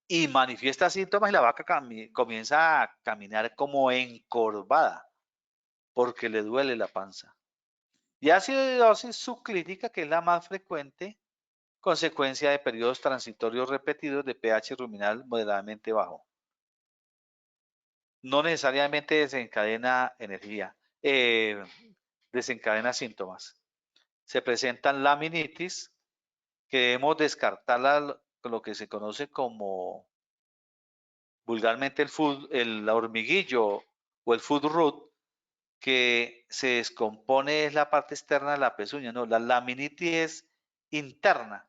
y manifiesta síntomas y la vaca comienza a caminar como encorvada porque le duele la panza. Y acidosis subclínica, que es la más frecuente, consecuencia de periodos transitorios repetidos de pH ruminal moderadamente bajo. No necesariamente desencadena desencadena síntomas. Se presentan laminitis, que debemos descartarla con lo que se conoce como vulgarmente el hormiguillo o el foot root, que se descompone es la parte externa de la pezuña, no, la laminitis es interna,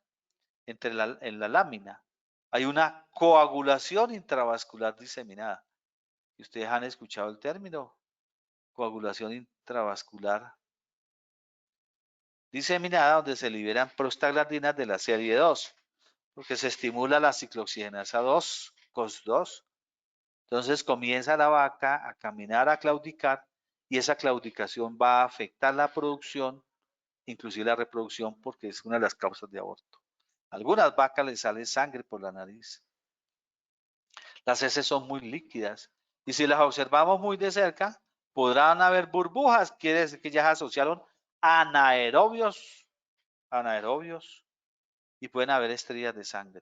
en la lámina. Hay una coagulación intravascular diseminada. ¿Y ustedes han escuchado el término? Coagulación intravascular diseminada, donde se liberan prostaglandinas de la serie 2, porque se estimula la ciclooxigenasa 2, COX-2. Entonces comienza la vaca a caminar, a claudicar, y esa claudicación va a afectar la producción, inclusive la reproducción, porque es una de las causas de aborto. A algunas vacas les sale sangre por la nariz. Las heces son muy líquidas y si las observamos muy de cerca, podrán haber burbujas, quiere decir que ya se asociaron anaerobios y pueden haber estrellas de sangre.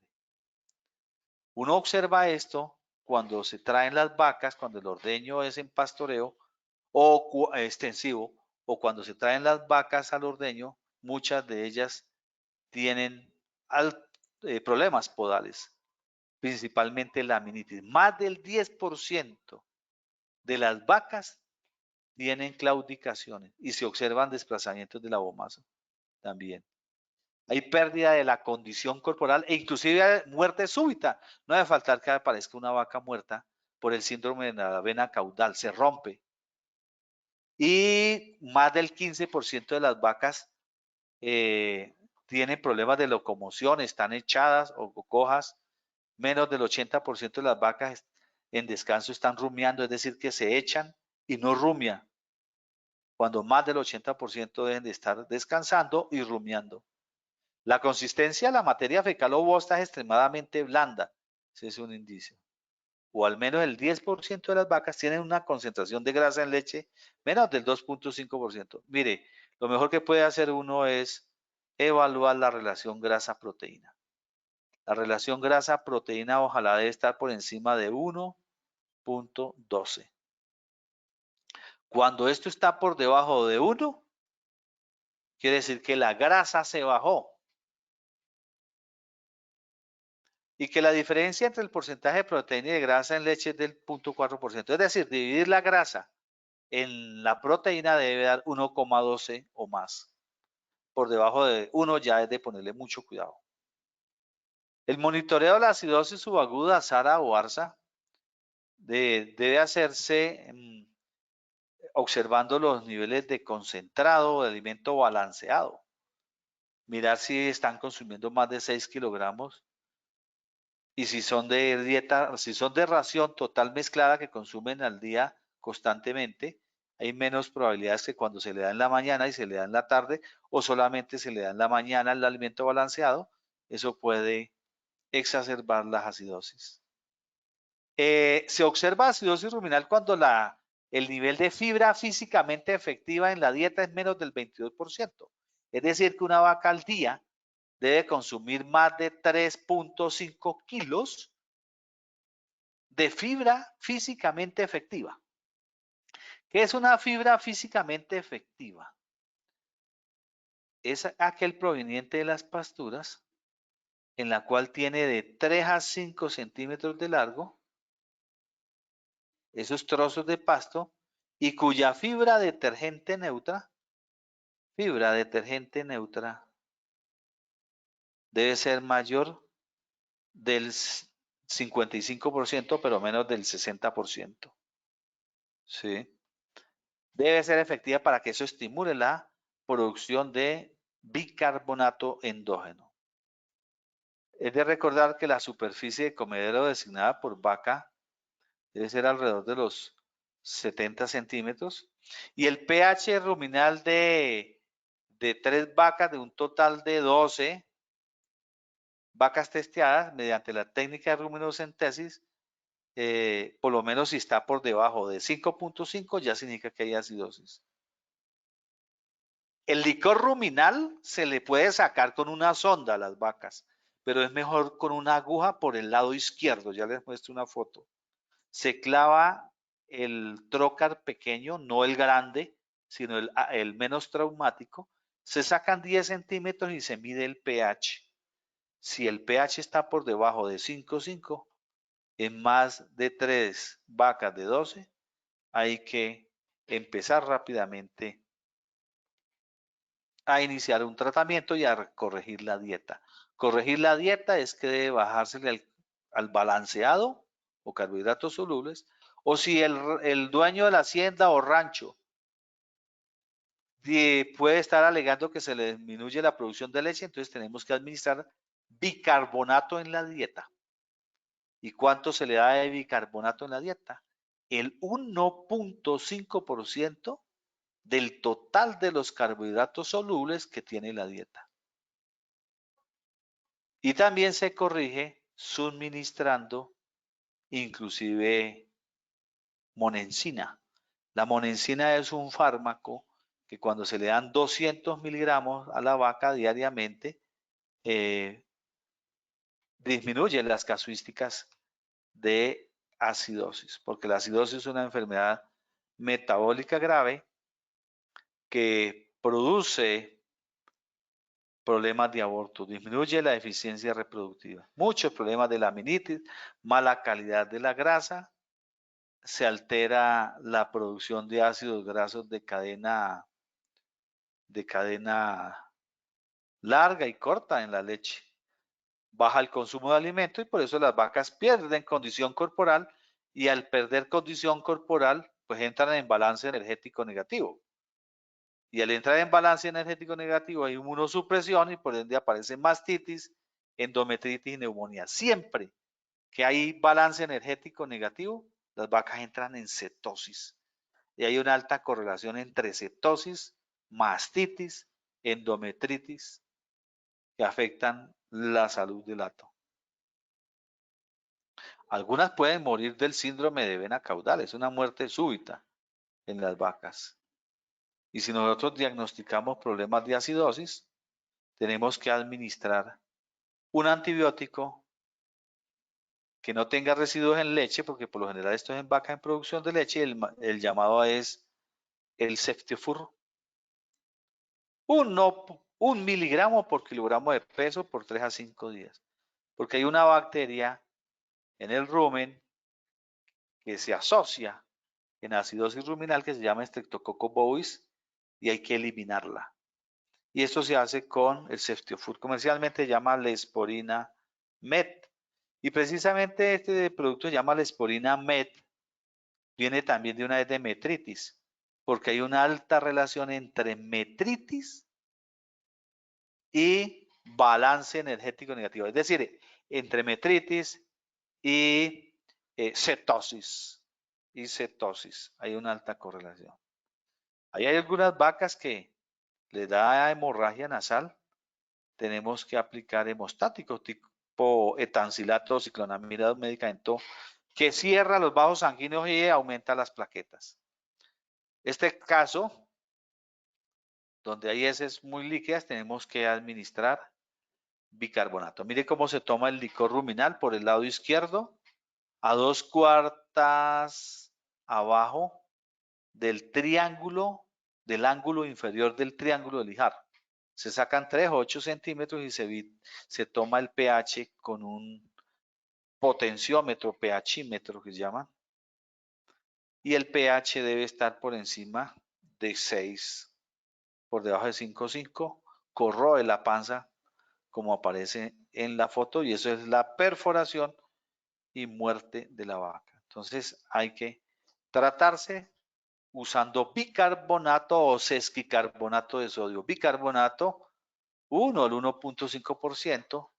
Uno observa esto cuando se traen las vacas, cuando el ordeño es en pastoreo o extensivo, o cuando se traen las vacas al ordeño, muchas de ellas tienen problemas podales, principalmente laminitis. Más del 10% de las vacas tienen claudicaciones y se observan desplazamientos del abomazo también. Hay pérdida de la condición corporal e inclusive muerte súbita. No debe faltar que aparezca una vaca muerta por el síndrome de la vena caudal, se rompe. Y más del 15% de las vacas tienen problemas de locomoción, están echadas o cojas. Menos del 80% de las vacas en descanso están rumiando, es decir, que se echan y no rumian, cuando más del 80% deben de estar descansando y rumiando. La consistencia de la materia fecal o bosta es extremadamente blanda, ese es un indicio. O al menos el 10% de las vacas tienen una concentración de grasa en leche menos del 2.5%. Mire, lo mejor que puede hacer uno es evaluar la relación grasa-proteína. La relación grasa-proteína ojalá debe estar por encima de 1.12. Cuando esto está por debajo de 1, quiere decir que la grasa se bajó. Y que la diferencia entre el porcentaje de proteína y de grasa en leche es del 0.4%. Es decir, dividir la grasa en la proteína debe dar 1,12 o más. Por debajo de 1 ya es de ponerle mucho cuidado. El monitoreo de la acidosis subaguda, SARA o ARSA, debe hacerse observando los niveles de concentrado o de alimento balanceado. Mirar si están consumiendo más de 6 kilogramos. Y si son de dieta, si son de ración total mezclada que consumen al día constantemente, hay menos probabilidades que cuando se le da en la mañana y se le da en la tarde, o solamente se le da en la mañana el alimento balanceado, eso puede exacerbar las acidosis. Se observa acidosis ruminal cuando el nivel de fibra físicamente efectiva en la dieta es menos del 22%. Es decir, que una vaca al día debe consumir más de 3.5 kilos de fibra físicamente efectiva. ¿Qué es una fibra físicamente efectiva? Es aquel proveniente de las pasturas en la cual tiene de 3 a 5 centímetros de largo esos trozos de pasto y cuya fibra detergente neutra debe ser mayor del 55%, pero menos del 60%. ¿Sí? Debe ser efectiva para que eso estimule la producción de bicarbonato endógeno. Es de recordar que la superficie de comedero designada por vaca debe ser alrededor de los 70 centímetros y el pH ruminal de 3 vacas de un total de 12 vacas testeadas mediante la técnica de ruminocentesis, por lo menos si está por debajo de 5.5 ya significa que hay acidosis. El licor ruminal se le puede sacar con una sonda a las vacas, pero es mejor con una aguja por el lado izquierdo. Ya les muestro una foto. Se clava el trócar pequeño, no el grande, sino el menos traumático. Se sacan 10 centímetros y se mide el pH. Si el pH está por debajo de 5.5, en más de 3 vacas de 12, hay que empezar rápidamente a iniciar un tratamiento y a corregir la dieta. Corregir la dieta es que debe bajársele al balanceado o carbohidratos solubles, o si el dueño de la hacienda o rancho puede estar alegando que se le disminuye la producción de leche, entonces tenemos que administrar bicarbonato en la dieta. ¿Y cuánto se le da de bicarbonato en la dieta? El 1.5% del total de los carbohidratos solubles que tiene la dieta. Y también se corrige suministrando inclusive monensina. La monensina es un fármaco que cuando se le dan 200 miligramos a la vaca diariamente, disminuye las casuísticas de acidosis, porque la acidosis es una enfermedad metabólica grave que produce problemas de aborto, disminuye la eficiencia reproductiva, muchos problemas de la aminitis, mala calidad de la grasa, se altera la producción de ácidos grasos de cadena larga y corta en la leche. Baja el consumo de alimento y por eso las vacas pierden condición corporal y al perder condición corporal pues entran en balance energético negativo. Y al entrar en balance energético negativo hay inmunosupresión y por ende aparece mastitis, endometritis y neumonía. Siempre que hay balance energético negativo, las vacas entran en cetosis. Y hay una alta correlación entre cetosis, mastitis, endometritis, que afectan la salud del hato. Algunas pueden morir del síndrome de vena caudal, es una muerte súbita en las vacas. Y si nosotros diagnosticamos problemas de acidosis, tenemos que administrar un antibiótico que no tenga residuos en leche, porque por lo general esto es en vaca en producción de leche, el llamado es el Ceftiofur. 1 miligramo por kilogramo de peso por 3 a 5 días. Porque hay una bacteria en el rumen que se asocia en acidosis ruminal que se llama Streptococcus bovis y hay que eliminarla. Y esto se hace con el Ceftiofur. Comercialmente se llama Lesporina Met. Y precisamente este producto se llama Lesporina Met. Viene también de una de metritis, porque hay una alta relación entre metritis y balance energético negativo. Es decir, entre metritis y cetosis. Hay una alta correlación. Ahí hay algunas vacas que le da hemorragia nasal. Tenemos que aplicar hemostáticos tipo etancilato, ciclonamida, un medicamento que cierra los vasos sanguíneos y aumenta las plaquetas. Este caso, donde hay heces muy líquidas, tenemos que administrar bicarbonato. Mire cómo se toma el licor ruminal por el lado izquierdo, a 2/4 abajo del triángulo, del ángulo inferior del triángulo del Ijar. Se sacan 3 o 8 centímetros y se toma el pH con un potenciómetro, pHímetro que se llama. Y el pH debe estar por encima de 6, por debajo de 5,5. Corroe la panza como aparece en la foto y eso es la perforación y muerte de la vaca. Entonces hay que tratarse usando bicarbonato o sesquicarbonato de sodio. Bicarbonato 1 al 1.5%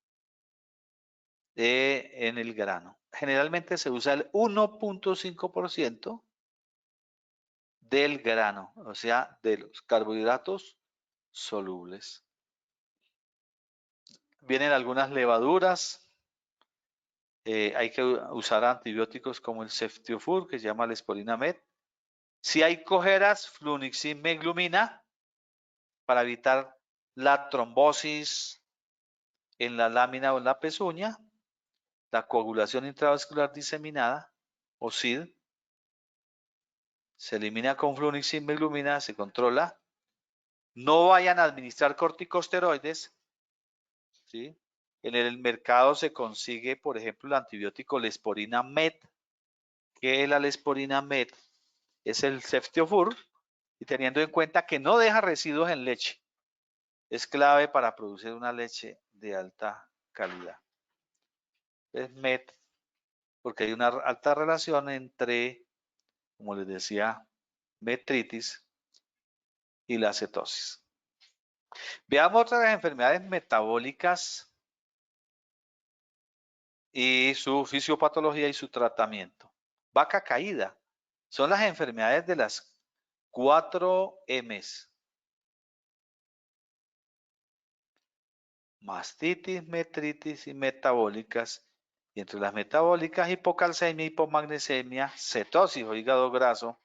en el grano. Generalmente se usa el 1.5% del grano, o sea, de los carbohidratos solubles. Vienen algunas levaduras. Hay que usar antibióticos como el Ceftiofur, que se llama Lesporina Met. Si hay cojeras, flunixin meglumina para evitar la trombosis en la lámina o en la pezuña, la coagulación intravascular diseminada o SID. Se elimina con flunixin meglumina, se controla. No vayan a administrar corticosteroides, ¿sí? En el mercado se consigue, por ejemplo, el antibiótico Lesporina Met, que la Lesporina Met es el Ceftiofur, y teniendo en cuenta que no deja residuos en leche, es clave para producir una leche de alta calidad. Es Met, porque hay una alta relación entre, como les decía, metritis y la cetosis. Veamos otras enfermedades metabólicas y su fisiopatología y su tratamiento. Vaca caída. Son las enfermedades de las 4 M's. Mastitis, metritis y metabólicas. Y entre las metabólicas, hipocalcemia, hipomagnesemia, cetosis o hígado graso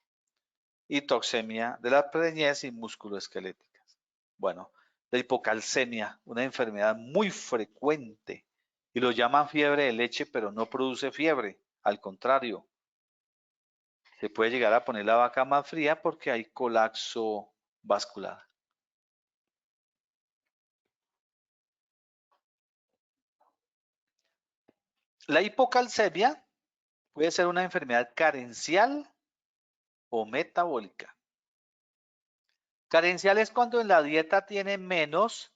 y toxemia de la preñez y musculoesqueléticas. Bueno, la hipocalcemia, una enfermedad muy frecuente y lo llaman fiebre de leche, pero no produce fiebre, al contrario. Se puede llegar a poner la vaca más fría porque hay colapso vascular. La hipocalcemia puede ser una enfermedad carencial o metabólica. Carencial es cuando en la dieta tiene menos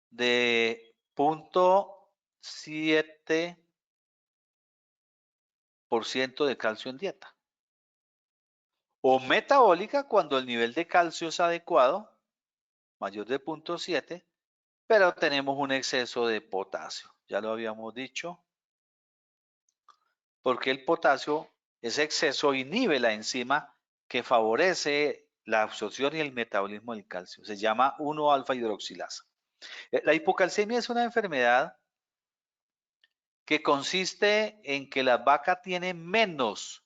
de 0.7% de calcio en dieta. O metabólica cuando el nivel de calcio es adecuado, mayor de 0.7, pero tenemos un exceso de potasio. Ya lo habíamos dicho. porque el potasio, ese exceso, inhibe la enzima que favorece la absorción y el metabolismo del calcio. Se llama 1-alfa hidroxilasa. La hipocalcemia es una enfermedad que consiste en que la vaca tiene menos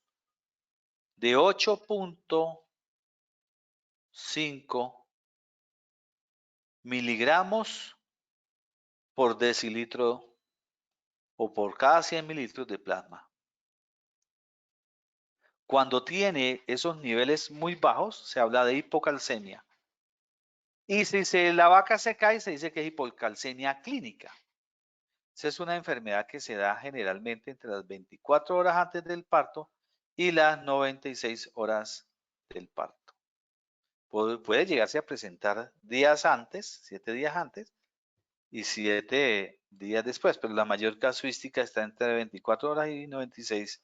de 8.5 miligramos por decilitro o por cada 100 mililitros de plasma. Cuando tiene esos niveles muy bajos, se habla de hipocalcemia. Y si la vaca se cae, se dice que es hipocalcemia clínica. Esa es una enfermedad que se da generalmente entre las 24 horas antes del parto y las 96 horas del parto. Puede llegarse a presentar días antes, 7 días antes y 7 días después, pero la mayor casuística está entre 24 horas y 96.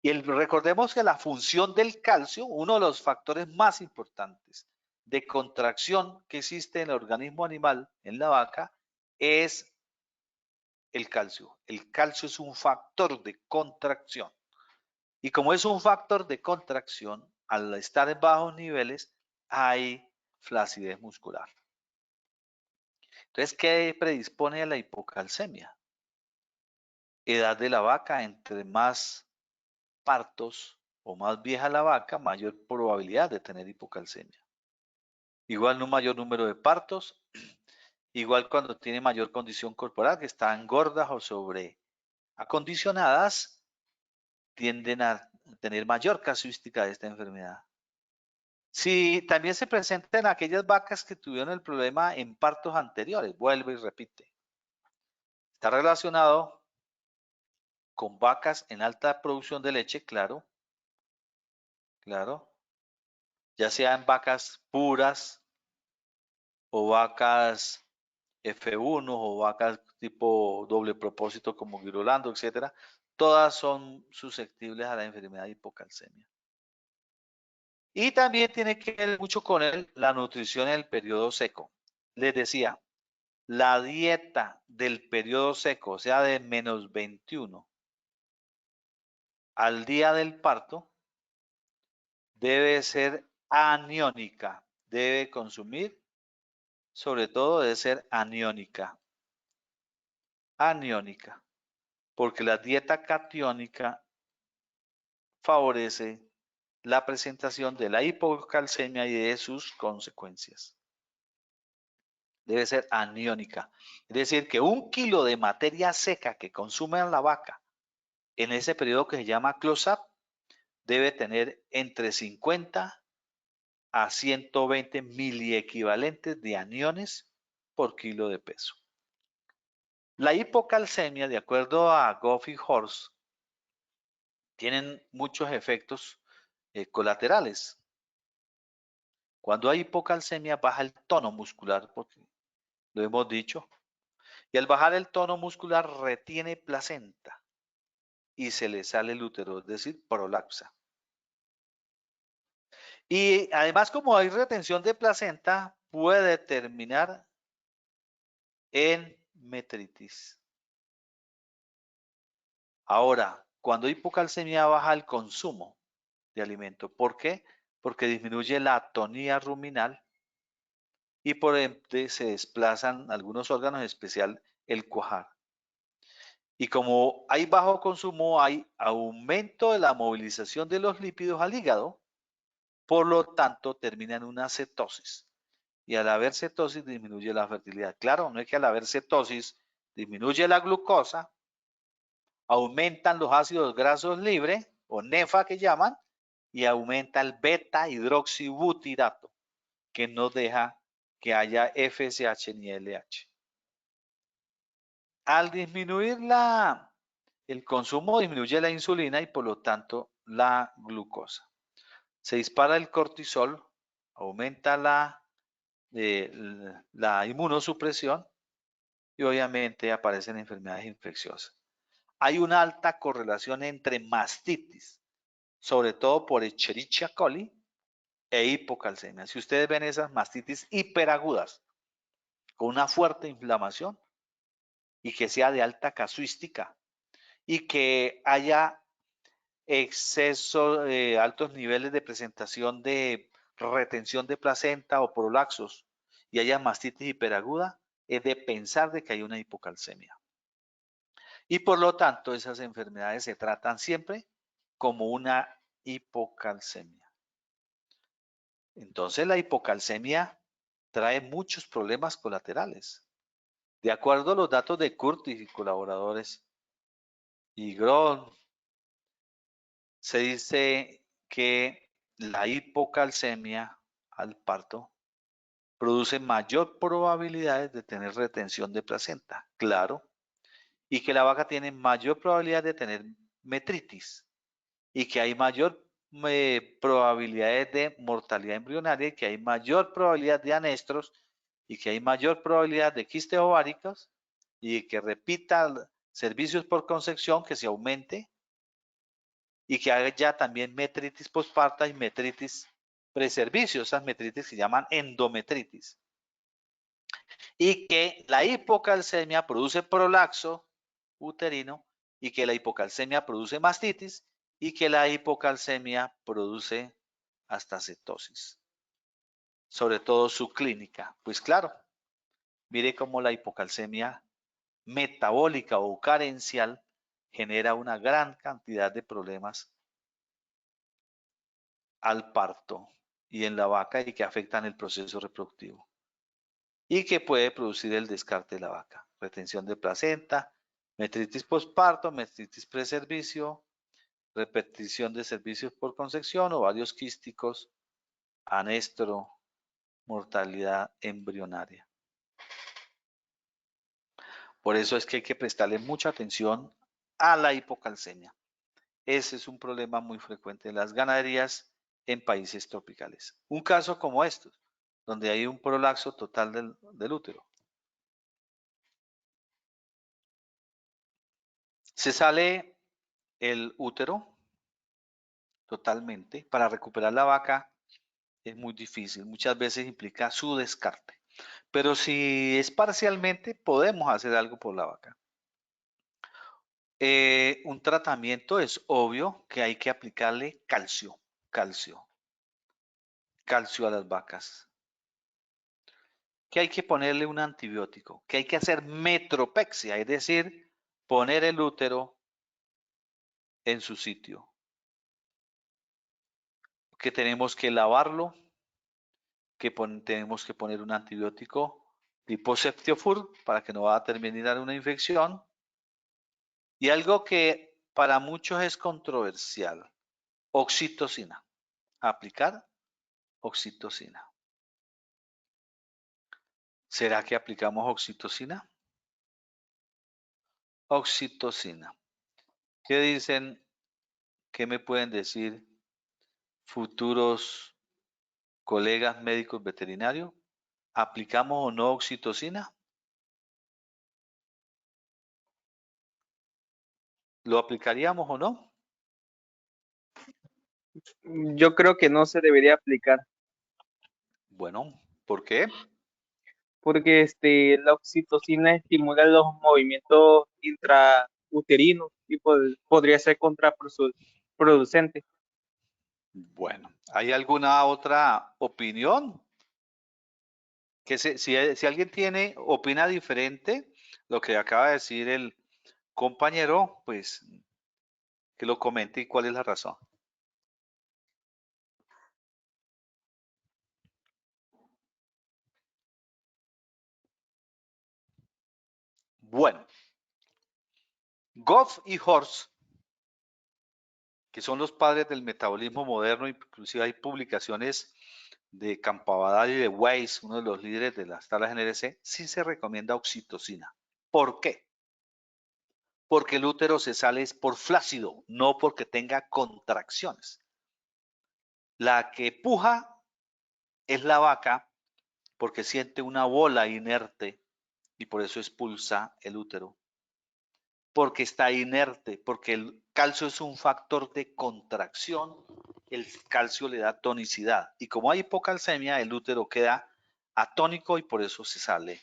Y recordemos que la función del calcio, uno de los factores más importantes de contracción que existe en el organismo animal, en la vaca, es el calcio. El calcio es un factor de contracción. Y como es un factor de contracción, al estar en bajos niveles, hay flacidez muscular. Entonces, ¿qué predispone a la hipocalcemia? Edad de la vaca, entre más partos o más vieja la vaca, mayor probabilidad de tener hipocalcemia. Igual un mayor número de partos, igual cuando tiene mayor condición corporal, que están gordas o sobreacondicionadas, tienden a tener mayor casuística de esta enfermedad. Si también se presenta en aquellas vacas que tuvieron el problema en partos anteriores, vuelve y repite. Está relacionado con vacas en alta producción de leche, claro, ya sean vacas puras o vacas F1 o vacas tipo doble propósito como Girolando, etcétera, todas son susceptibles a la enfermedad de hipocalcemia. Y también tiene que ver mucho con la nutrición en el periodo seco. Les decía, la dieta del periodo seco, o sea, de -21 al día del parto, debe ser aniónica. Debe consumir, sobre todo, debe ser aniónica. Aniónica. Porque la dieta catiónica favorece la presentación de la hipocalcemia y de sus consecuencias. Debe ser aniónica. Es decir, que 1 kilo de materia seca que consume la vaca en ese periodo que se llama close-up debe tener entre 50 a 120 miliequivalentes de aniones por kilo de peso. La hipocalcemia, de acuerdo a Goff y Horst, tienen muchos efectos colaterales. Cuando hay hipocalcemia baja el tono muscular, porque lo hemos dicho, y al bajar el tono muscular retiene placenta y se le sale el útero, es decir, prolapsa. Y además, como hay retención de placenta, puede terminar en metritis. Ahora, cuando hay hipocalcemia baja el consumo de alimento. ¿Por qué? Porque disminuye la atonía ruminal y por ende se desplazan algunos órganos, en especial el cuajar. Y como hay bajo consumo, hay aumento de la movilización de los lípidos al hígado, por lo tanto termina en una cetosis. Y al haber cetosis disminuye la fertilidad. Claro, no es que al haber cetosis disminuye la glucosa, aumentan los ácidos grasos libres, o NEFA que llaman, y aumenta el beta hidroxibutirato, que no deja que haya FSH ni LH. Al disminuir el consumo, disminuye la insulina y por lo tanto la glucosa. Se dispara el cortisol, aumenta la inmunosupresión y obviamente aparecen enfermedades infecciosas. Hay una alta correlación entre mastitis, sobre todo por Escherichia coli, e hipocalcemia. Si ustedes ven esas mastitis hiperagudas con una fuerte inflamación y que sea de alta casuística y que haya exceso, altos niveles de presentación de retención de placenta o prolaxos y haya mastitis hiperaguda, es de pensar de que hay una hipocalcemia. Y por lo tanto, esas enfermedades se tratan siempre como una hipocalcemia. Entonces, la hipocalcemia trae muchos problemas colaterales. De acuerdo a los datos de Curtis y colaboradores y Gron, se dice que la hipocalcemia al parto produce mayor probabilidad de tener retención de placenta, claro, y que la vaca tiene mayor probabilidad de tener metritis y que hay mayor probabilidades de mortalidad embrionaria y que hay mayor probabilidad de anestros y que hay mayor probabilidad de quistes ováricos y que repita servicios por concepción, que se aumente y que haya también metritis postparta y metritis preservicio, esas metritis se llaman endometritis. Y que la hipocalcemia produce prolaxo uterino y que la hipocalcemia produce mastitis y que la hipocalcemia produce hasta cetosis. Sobre todo su clínica. Pues claro, mire cómo la hipocalcemia metabólica o carencial genera una gran cantidad de problemas al parto y en la vaca y que afectan el proceso reproductivo y que puede producir el descarte de la vaca, retención de placenta, metritis postparto, metritis preservicio, repetición de servicios por concepción, ovarios quísticos, anestro, mortalidad embrionaria. Por eso es que hay que prestarle mucha atención a la hipocalcemia. Ese es un problema muy frecuente en las ganaderías en países tropicales. Un caso como estos, donde hay un prolaxo total del útero. Se sale el útero totalmente. Para recuperar la vaca es muy difícil. Muchas veces implica su descarte. Pero si es parcialmente, podemos hacer algo por la vaca. Un tratamiento es obvio que hay que aplicarle calcio a las vacas. Que hay que ponerle un antibiótico, que hay que hacer metropexia, es decir, poner el útero en su sitio. Que tenemos que lavarlo, que tenemos que poner un antibiótico tipo Ceftiofur para que no va a terminar una infección. Y algo que para muchos es controversial, oxitocina. Aplicar oxitocina. ¿Será que aplicamos oxitocina? Oxitocina. ¿Qué dicen? ¿Qué me pueden decir futuros colegas médicos veterinarios? ¿Aplicamos o no oxitocina? ¿Lo aplicaríamos o no? Yo creo que no se debería aplicar Bueno, ¿por qué? porque la oxitocina estimula los movimientos intrauterinos y podría ser contraproducente. Bueno, ¿hay alguna otra opinión? Que si alguien opina diferente, lo que acaba de decir el compañero, pues que lo comente y cuál es la razón. Bueno, Goff y Horst, que son los padres del metabolismo moderno, inclusive hay publicaciones de Campabadal y de Weiss, uno de los líderes de las tablas NRC, sí se recomienda oxitocina. ¿Por qué? Porque el útero se sale por flácido, no porque tenga contracciones. La que puja es la vaca porque siente una bola inerte y por eso expulsa el útero. Porque está inerte, porque el calcio es un factor de contracción, el calcio le da tonicidad. Y como hay hipocalcemia, el útero queda atónico y por eso se sale.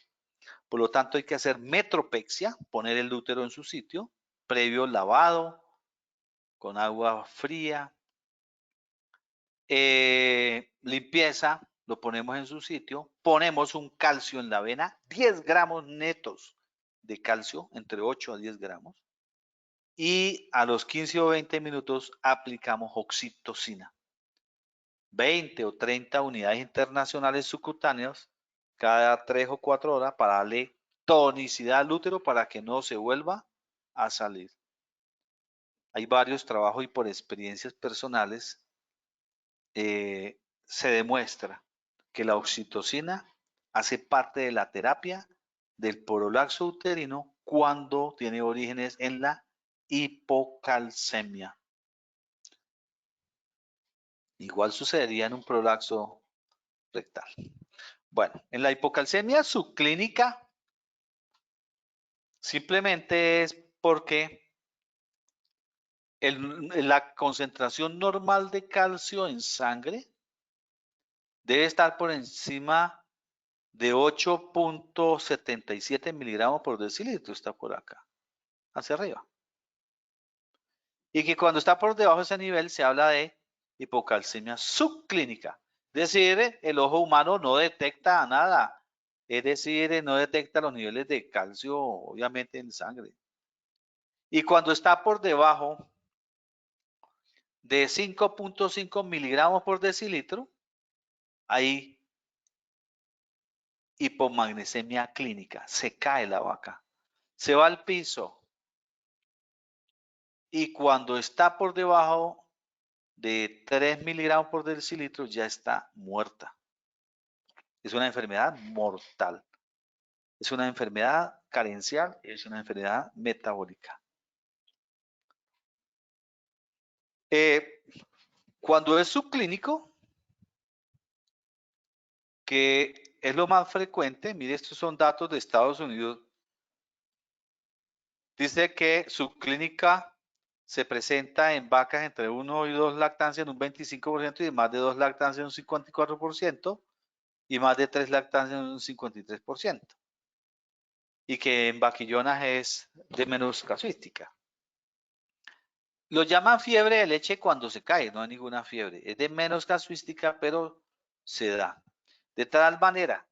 Por lo tanto, hay que hacer metropexia, poner el útero en su sitio, previo lavado con agua fría. Limpieza, lo ponemos en su sitio, ponemos un calcio en la vena, 10 gramos netos de calcio, entre 8 a 10 gramos, y a los 15 o 20 minutos aplicamos oxitocina. 20 o 30 unidades internacionales subcutáneas cada 3 o 4 horas para darle tonicidad al útero para que no se vuelva a salir. Hay varios trabajos y por experiencias personales se demuestra que la oxitocina hace parte de la terapia del prolapso uterino cuando tiene orígenes en la hipocalcemia. Igual sucedería en un prolapso rectal. Bueno, en la hipocalcemia subclínica simplemente es porque la concentración normal de calcio en sangre debe estar por encima de 8.77 miligramos por decilitro, está por acá, hacia arriba. Y que cuando está por debajo de ese nivel se habla de hipocalcemia subclínica. Es decir, el ojo humano no detecta nada. Es decir, no detecta los niveles de calcio, obviamente, en sangre. Y cuando está por debajo de 5.5 miligramos por decilitro, hay hipomagnesemia clínica. Se cae la vaca. Se va al piso. Y cuando está por debajo de 3 miligramos por decilitro, ya está muerta. Es una enfermedad mortal. Es una enfermedad carencial, es una enfermedad metabólica. Cuando es subclínico, que es lo más frecuente, mire, estos son datos de Estados Unidos, dice que subclínica se presenta en vacas entre 1 y 2 lactancias en un 25% y más de 2 lactancias en un 54% y más de 3 lactancias en un 53%. Y que en vaquillonas es de menos casuística. Lo llaman fiebre de leche cuando se cae, no hay ninguna fiebre. Es de menos casuística, pero se da. De tal manera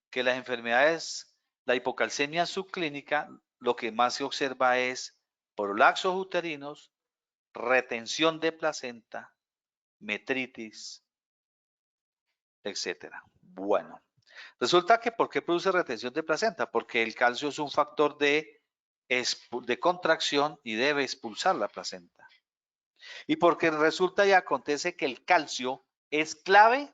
que las enfermedades, la hipocalcemia subclínica, lo que más se observa es prolapsos uterinos, retención de placenta, metritis, etc. Bueno, resulta que ¿por qué produce retención de placenta? Porque el calcio es un factor de contracción y debe expulsar la placenta. Y porque resulta y acontece que el calcio es clave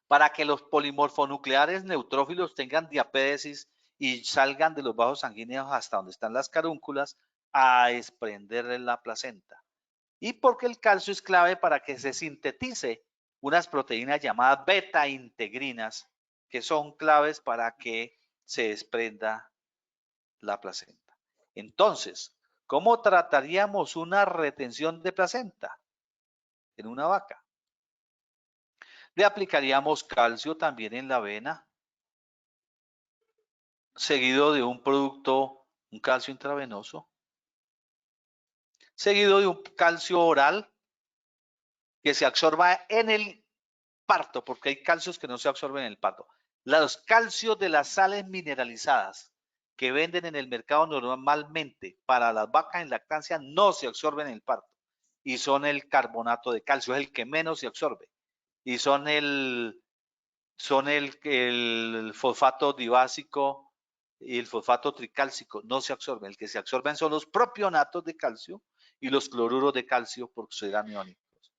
para que los polimorfonucleares neutrófilos tengan diapédesis y salgan de los vasos sanguíneos hasta donde están las carúnculas a desprender la placenta. Y porque el calcio es clave para que se sintetice unas proteínas llamadas beta-integrinas, que son claves para que se desprenda la placenta. Entonces, ¿cómo trataríamos una retención de placenta en una vaca? Le aplicaríamos calcio también en la vena, seguido de un producto, un calcio intravenoso, seguido de un calcio oral que se absorba en el parto, porque hay calcios que no se absorben en el parto. Los calcios de las sales mineralizadas que venden en el mercado normalmente para las vacas en lactancia no se absorben en el parto y son el carbonato de calcio, es el que menos se absorbe y son el fosfato dibásico y el fosfato tricálcico, no se absorben. El que se absorben son los propionatos de calcio y los cloruros de calcio porque serán iónicos.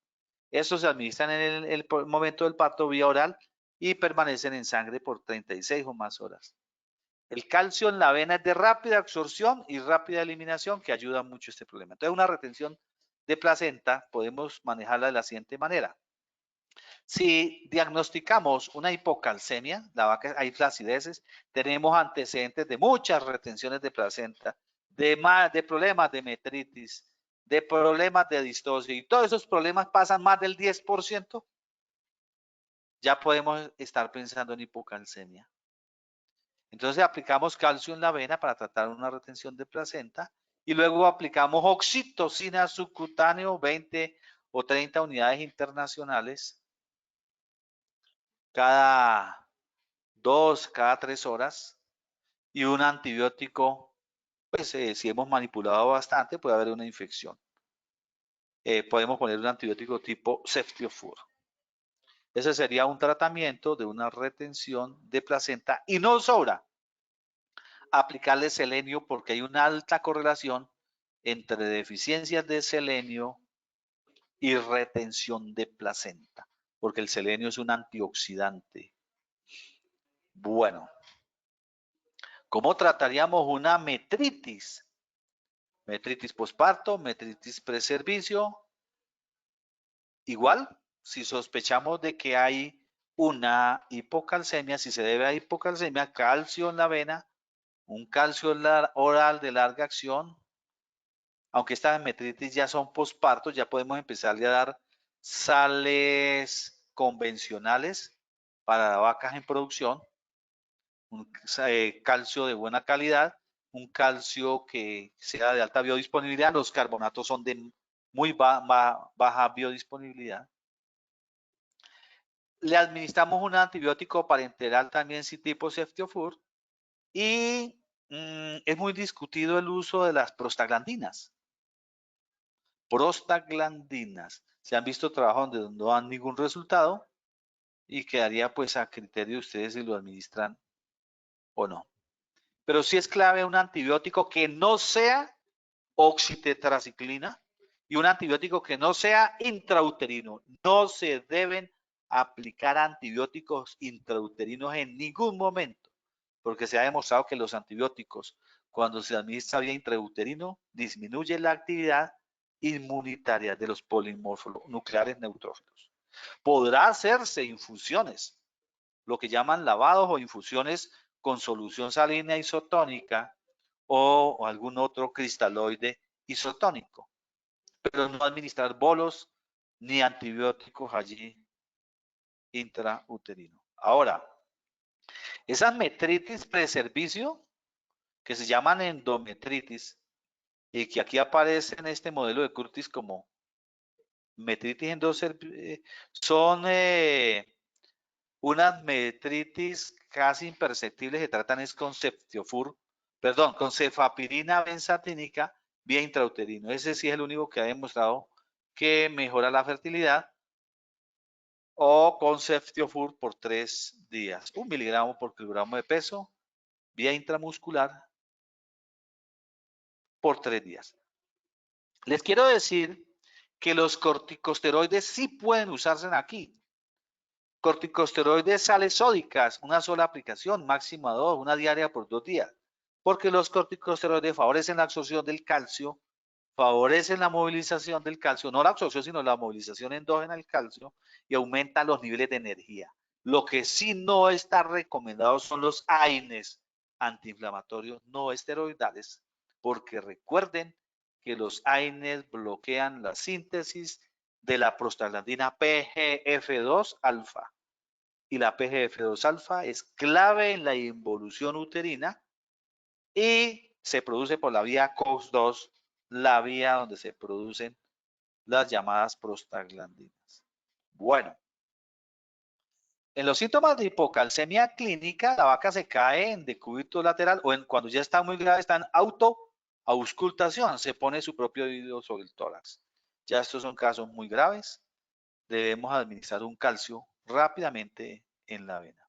Estos se administran en el momento del parto vía oral y permanecen en sangre por 36 o más horas. El calcio en la vena es de rápida absorción y rápida eliminación que ayuda mucho a este problema. Entonces, una retención de placenta podemos manejarla de la siguiente manera. Si diagnosticamos una hipocalcemia, la vaca hay flacideces, tenemos antecedentes de muchas retenciones de placenta, de problemas de metritis, de problemas de distosia y todos esos problemas pasan más del 10%, ya podemos estar pensando en hipocalcemia. Entonces aplicamos calcio en la vena para tratar una retención de placenta Y luego aplicamos oxitocina subcutáneo, 20 o 30 unidades internacionales cada 2, cada 3 horas. Y un antibiótico, pues si hemos manipulado bastante, puede haber una infección. Podemos poner un antibiótico tipo Ceftiofur. Ese sería un tratamiento de una retención de placenta y no sobra aplicarle selenio porque hay una alta correlación entre deficiencias de selenio y retención de placenta, porque el selenio es un antioxidante. Bueno, ¿cómo trataríamos una metritis? Metritis posparto, metritis preservicio. Igual, si sospechamos de que hay una hipocalcemia, si se debe a hipocalcemia, calcio en la vena, un calcio oral de larga acción, aunque estas metritis ya son posparto, ya podemos empezarle a dar sales convencionales para vacas en producción, un calcio de buena calidad, un calcio que sea de alta biodisponibilidad, los carbonatos son de muy baja biodisponibilidad. Le administramos un antibiótico parenteral también tipo Ceftiofur y es muy discutido el uso de las prostaglandinas. Prostaglandinas. Se han visto trabajos donde no dan ningún resultado y quedaría pues a criterio de ustedes si lo administran o no. Pero sí es clave un antibiótico que no sea oxitetraciclina y un antibiótico que no sea intrauterino. No se deben aplicar antibióticos intrauterinos en ningún momento, porque se ha demostrado que los antibióticos, cuando se administra vía intrauterino, disminuye la actividad inmunitaria de los polimorfonucleares neutrófilos. Podrá hacerse infusiones, lo que llaman lavados o infusiones con solución salina isotónica o algún otro cristaloide isotónico, pero no administrar bolos ni antibióticos allí intrauterino. Ahora, esas metritis preservicio, que se llaman endometritis, y que aquí aparece en este modelo de Curtis como metritis endometritis, son unas metritis casi imperceptibles que tratan es con Ceftiofur, perdón, con cefapirina benzatínica vía intrauterino. Ese sí es el único que ha demostrado que mejora la fertilidad, o con Ceftiofur por 3 días, 1 miligramo por kilogramo de peso vía intramuscular por 3 días. Les quiero decir que los corticosteroides sí pueden usarse aquí. Corticosteroides sales sódicas, una sola aplicación, máxima 2, una diaria por 2 días, porque los corticosteroides favorecen la absorción del calcio, favorecen la movilización del calcio, no la absorción, sino la movilización endógena del calcio, y aumentan los niveles de energía. Lo que sí no está recomendado son los AINES antiinflamatorios no esteroidales, porque recuerden que los AINES bloquean la síntesis de la prostaglandina PGF2 alfa. Y la PGF2 alfa es clave en la involución uterina y se produce por la vía COX-2, la vía donde se producen las llamadas prostaglandinas. Bueno, en los síntomas de hipocalcemia clínica, la vaca se cae en decúbito lateral o cuando ya está muy grave está en autoauscultación, se pone su propio oído sobre el tórax. Ya estos son casos muy graves. Debemos administrar un calcio rápidamente en la vena.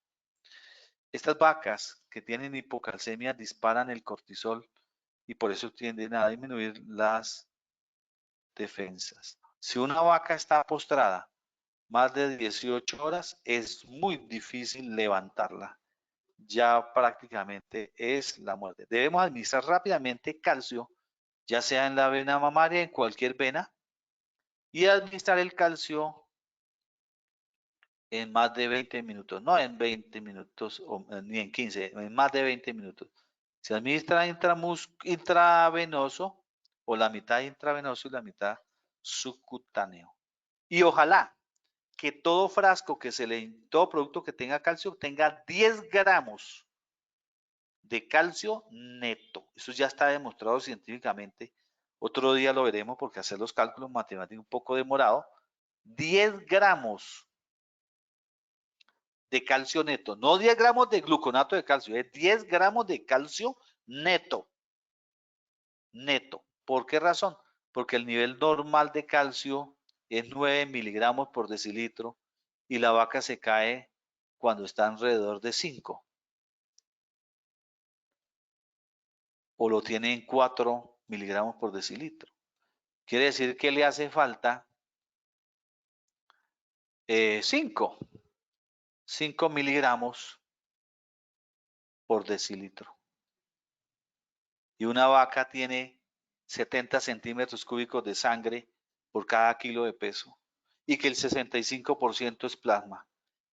Estas vacas que tienen hipocalcemia disparan el cortisol y por eso tienden a disminuir las defensas. Si una vaca está postrada más de 18 horas, es muy difícil levantarla. Ya prácticamente es la muerte. Debemos administrar rápidamente calcio, ya sea en la vena mamaria, en cualquier vena, y administrar el calcio en más de 20 minutos, no en 20 minutos ni en 15, en más de 20 minutos. Se administra intravenoso o la mitad intravenoso y la mitad subcutáneo. Y ojalá que todo frasco que todo producto que tenga calcio tenga 10 gramos de calcio neto. Eso ya está demostrado científicamente. Otro día lo veremos porque hacer los cálculos matemáticos es un poco demorado. 10 gramos de calcio neto, no 10 gramos de gluconato de calcio, es 10 gramos de calcio neto. Neto. ¿Por qué razón? Porque el nivel normal de calcio es 9 miligramos por decilitro y la vaca se cae cuando está alrededor de 5. O lo tiene en 4 miligramos por decilitro. Quiere decir que le hace falta 5 miligramos por decilitro. Y una vaca tiene 70 centímetros cúbicos de sangre por cada kilo de peso y que el 65% es plasma.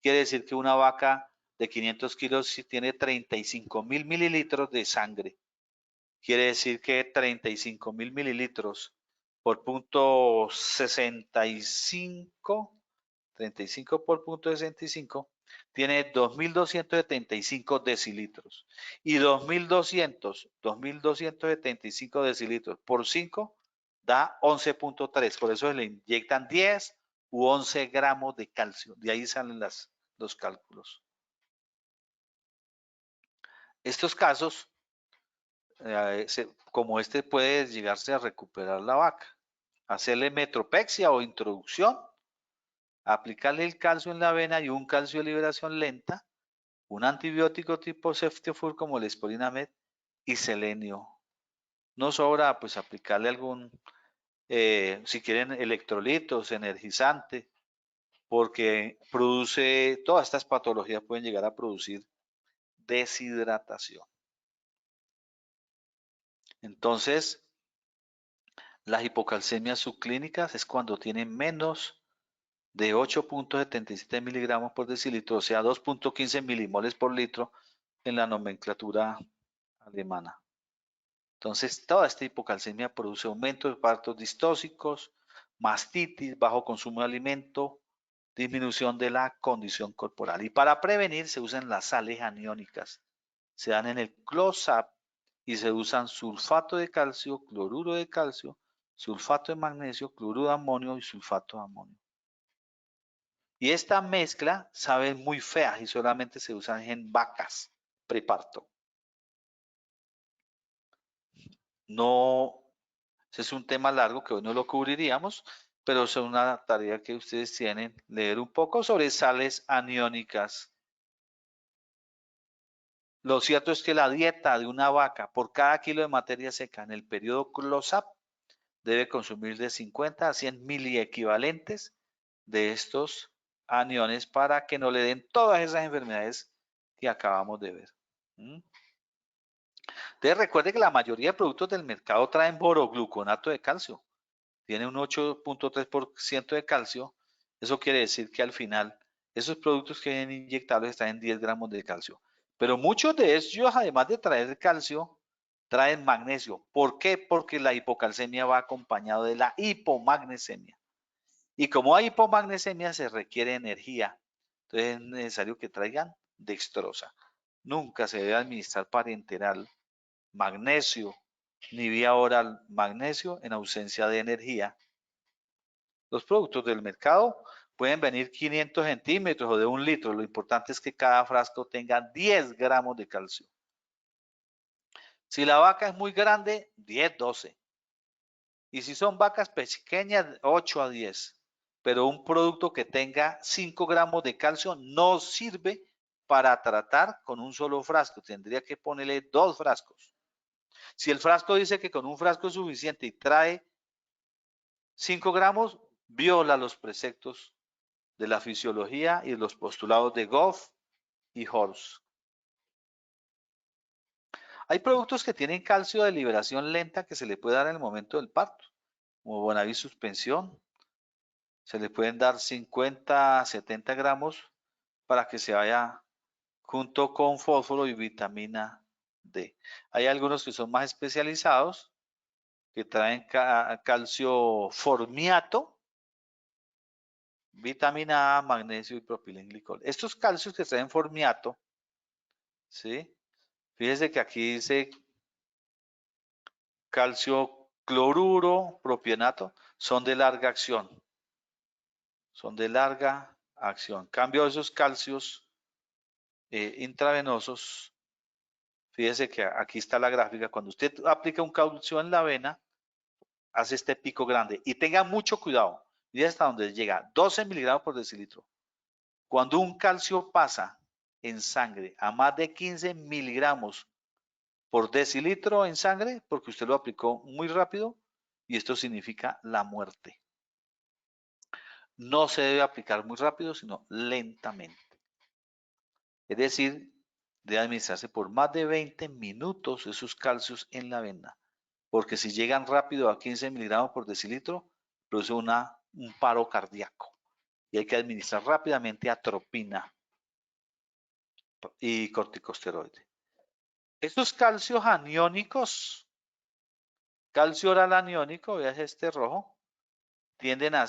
Quiere decir que una vaca de 500 kilos tiene 35.000 mililitros de sangre. Quiere decir que 35.000 mililitros por punto 65, 35 por punto 65, tiene 2.275 decilitros. Y 2.275 decilitros por 5 da 11.3. Por eso le inyectan 10 u 11 gramos de calcio. De ahí salen los cálculos. Estos casos, como este, puede llegarse a recuperar la vaca. Hacerle metropexia o introducción, aplicarle el calcio en la vena y un calcio de liberación lenta, un antibiótico tipo Ceftiofur como el Sporinamed y selenio. No sobra pues aplicarle algún, si quieren, electrolitos, energizante, porque produce, todas estas patologías pueden llegar a producir deshidratación. Entonces, las hipocalcemias subclínicas es cuando tienen menos de 8.77 miligramos por decilitro, o sea, 2.15 milimoles por litro en la nomenclatura alemana. Entonces, toda esta hipocalcemia produce aumento de partos distóxicos, mastitis, bajo consumo de alimento, disminución de la condición corporal. Y para prevenir se usan las sales aniónicas. Se dan en el close-up y se usan sulfato de calcio, cloruro de calcio, sulfato de magnesio, cloruro de amonio y sulfato de amonio. Y esta mezcla sabe muy fea y solamente se usan en vacas preparto. No, ese es un tema largo que hoy no lo cubriríamos, pero es una tarea que ustedes tienen, leer un poco sobre sales aniónicas. Lo cierto es que la dieta de una vaca por cada kilo de materia seca en el periodo close-up debe consumir de 50 a 100 miliequivalentes de estos aniones para que no le den todas esas enfermedades que acabamos de ver. Entonces recuerde que la mayoría de productos del mercado traen borogluconato de calcio. Tiene un 8.3% de calcio. Eso quiere decir que al final esos productos que vienen inyectables traen 10 gramos de calcio. Pero muchos de ellos, además de traer calcio, traen magnesio. ¿Por qué? Porque la hipocalcemia va acompañado de la hipomagnesemia. Y como hay hipomagnesemia, se requiere energía. Entonces es necesario que traigan dextrosa. Nunca se debe administrar parenteral magnesio ni vía oral magnesio en ausencia de energía. Los productos del mercado pueden venir 500 centímetros o de 1 litro. Lo importante es que cada frasco tenga 10 gramos de calcio. Si la vaca es muy grande, 10, 12. Y si son vacas pequeñas, 8 a 10. Pero un producto que tenga 5 gramos de calcio no sirve para tratar con un solo frasco. Tendría que ponerle 2 frascos. Si el frasco dice que con un frasco es suficiente y trae 5 gramos, viola los preceptos de la fisiología y los postulados de Goff y Horst. Hay productos que tienen calcio de liberación lenta que se le puede dar en el momento del parto, como Bonavis suspensión. Se le pueden dar 50 a 70 gramos para que se vaya junto con fósforo y vitamina D. Hay algunos que son más especializados, que traen calcio formiato, vitamina A, magnesio y propilenglicol. Estos calcios que traen formiato, ¿sí? Fíjese que aquí dice calcio cloruro, propionato, son de larga acción. Son de larga acción. En cambio, esos calcios intravenosos, fíjese que aquí está la gráfica. Cuando usted aplica un calcio en la vena, hace este pico grande. Y tenga mucho cuidado. Y hasta donde llega 12 miligramos por decilitro. Cuando un calcio pasa en sangre a más de 15 miligramos por decilitro en sangre, porque usted lo aplicó muy rápido, y esto significa la muerte. No se debe aplicar muy rápido, sino lentamente. Es decir, debe administrarse por más de 20 minutos esos calcios en la vena, porque si llegan rápido a 15 miligramos por decilitro, produce un paro cardíaco. Y hay que administrar rápidamente atropina y corticosteroide. Estos calcios aniónicos, calcio oral aniónico, veas este rojo, tienden a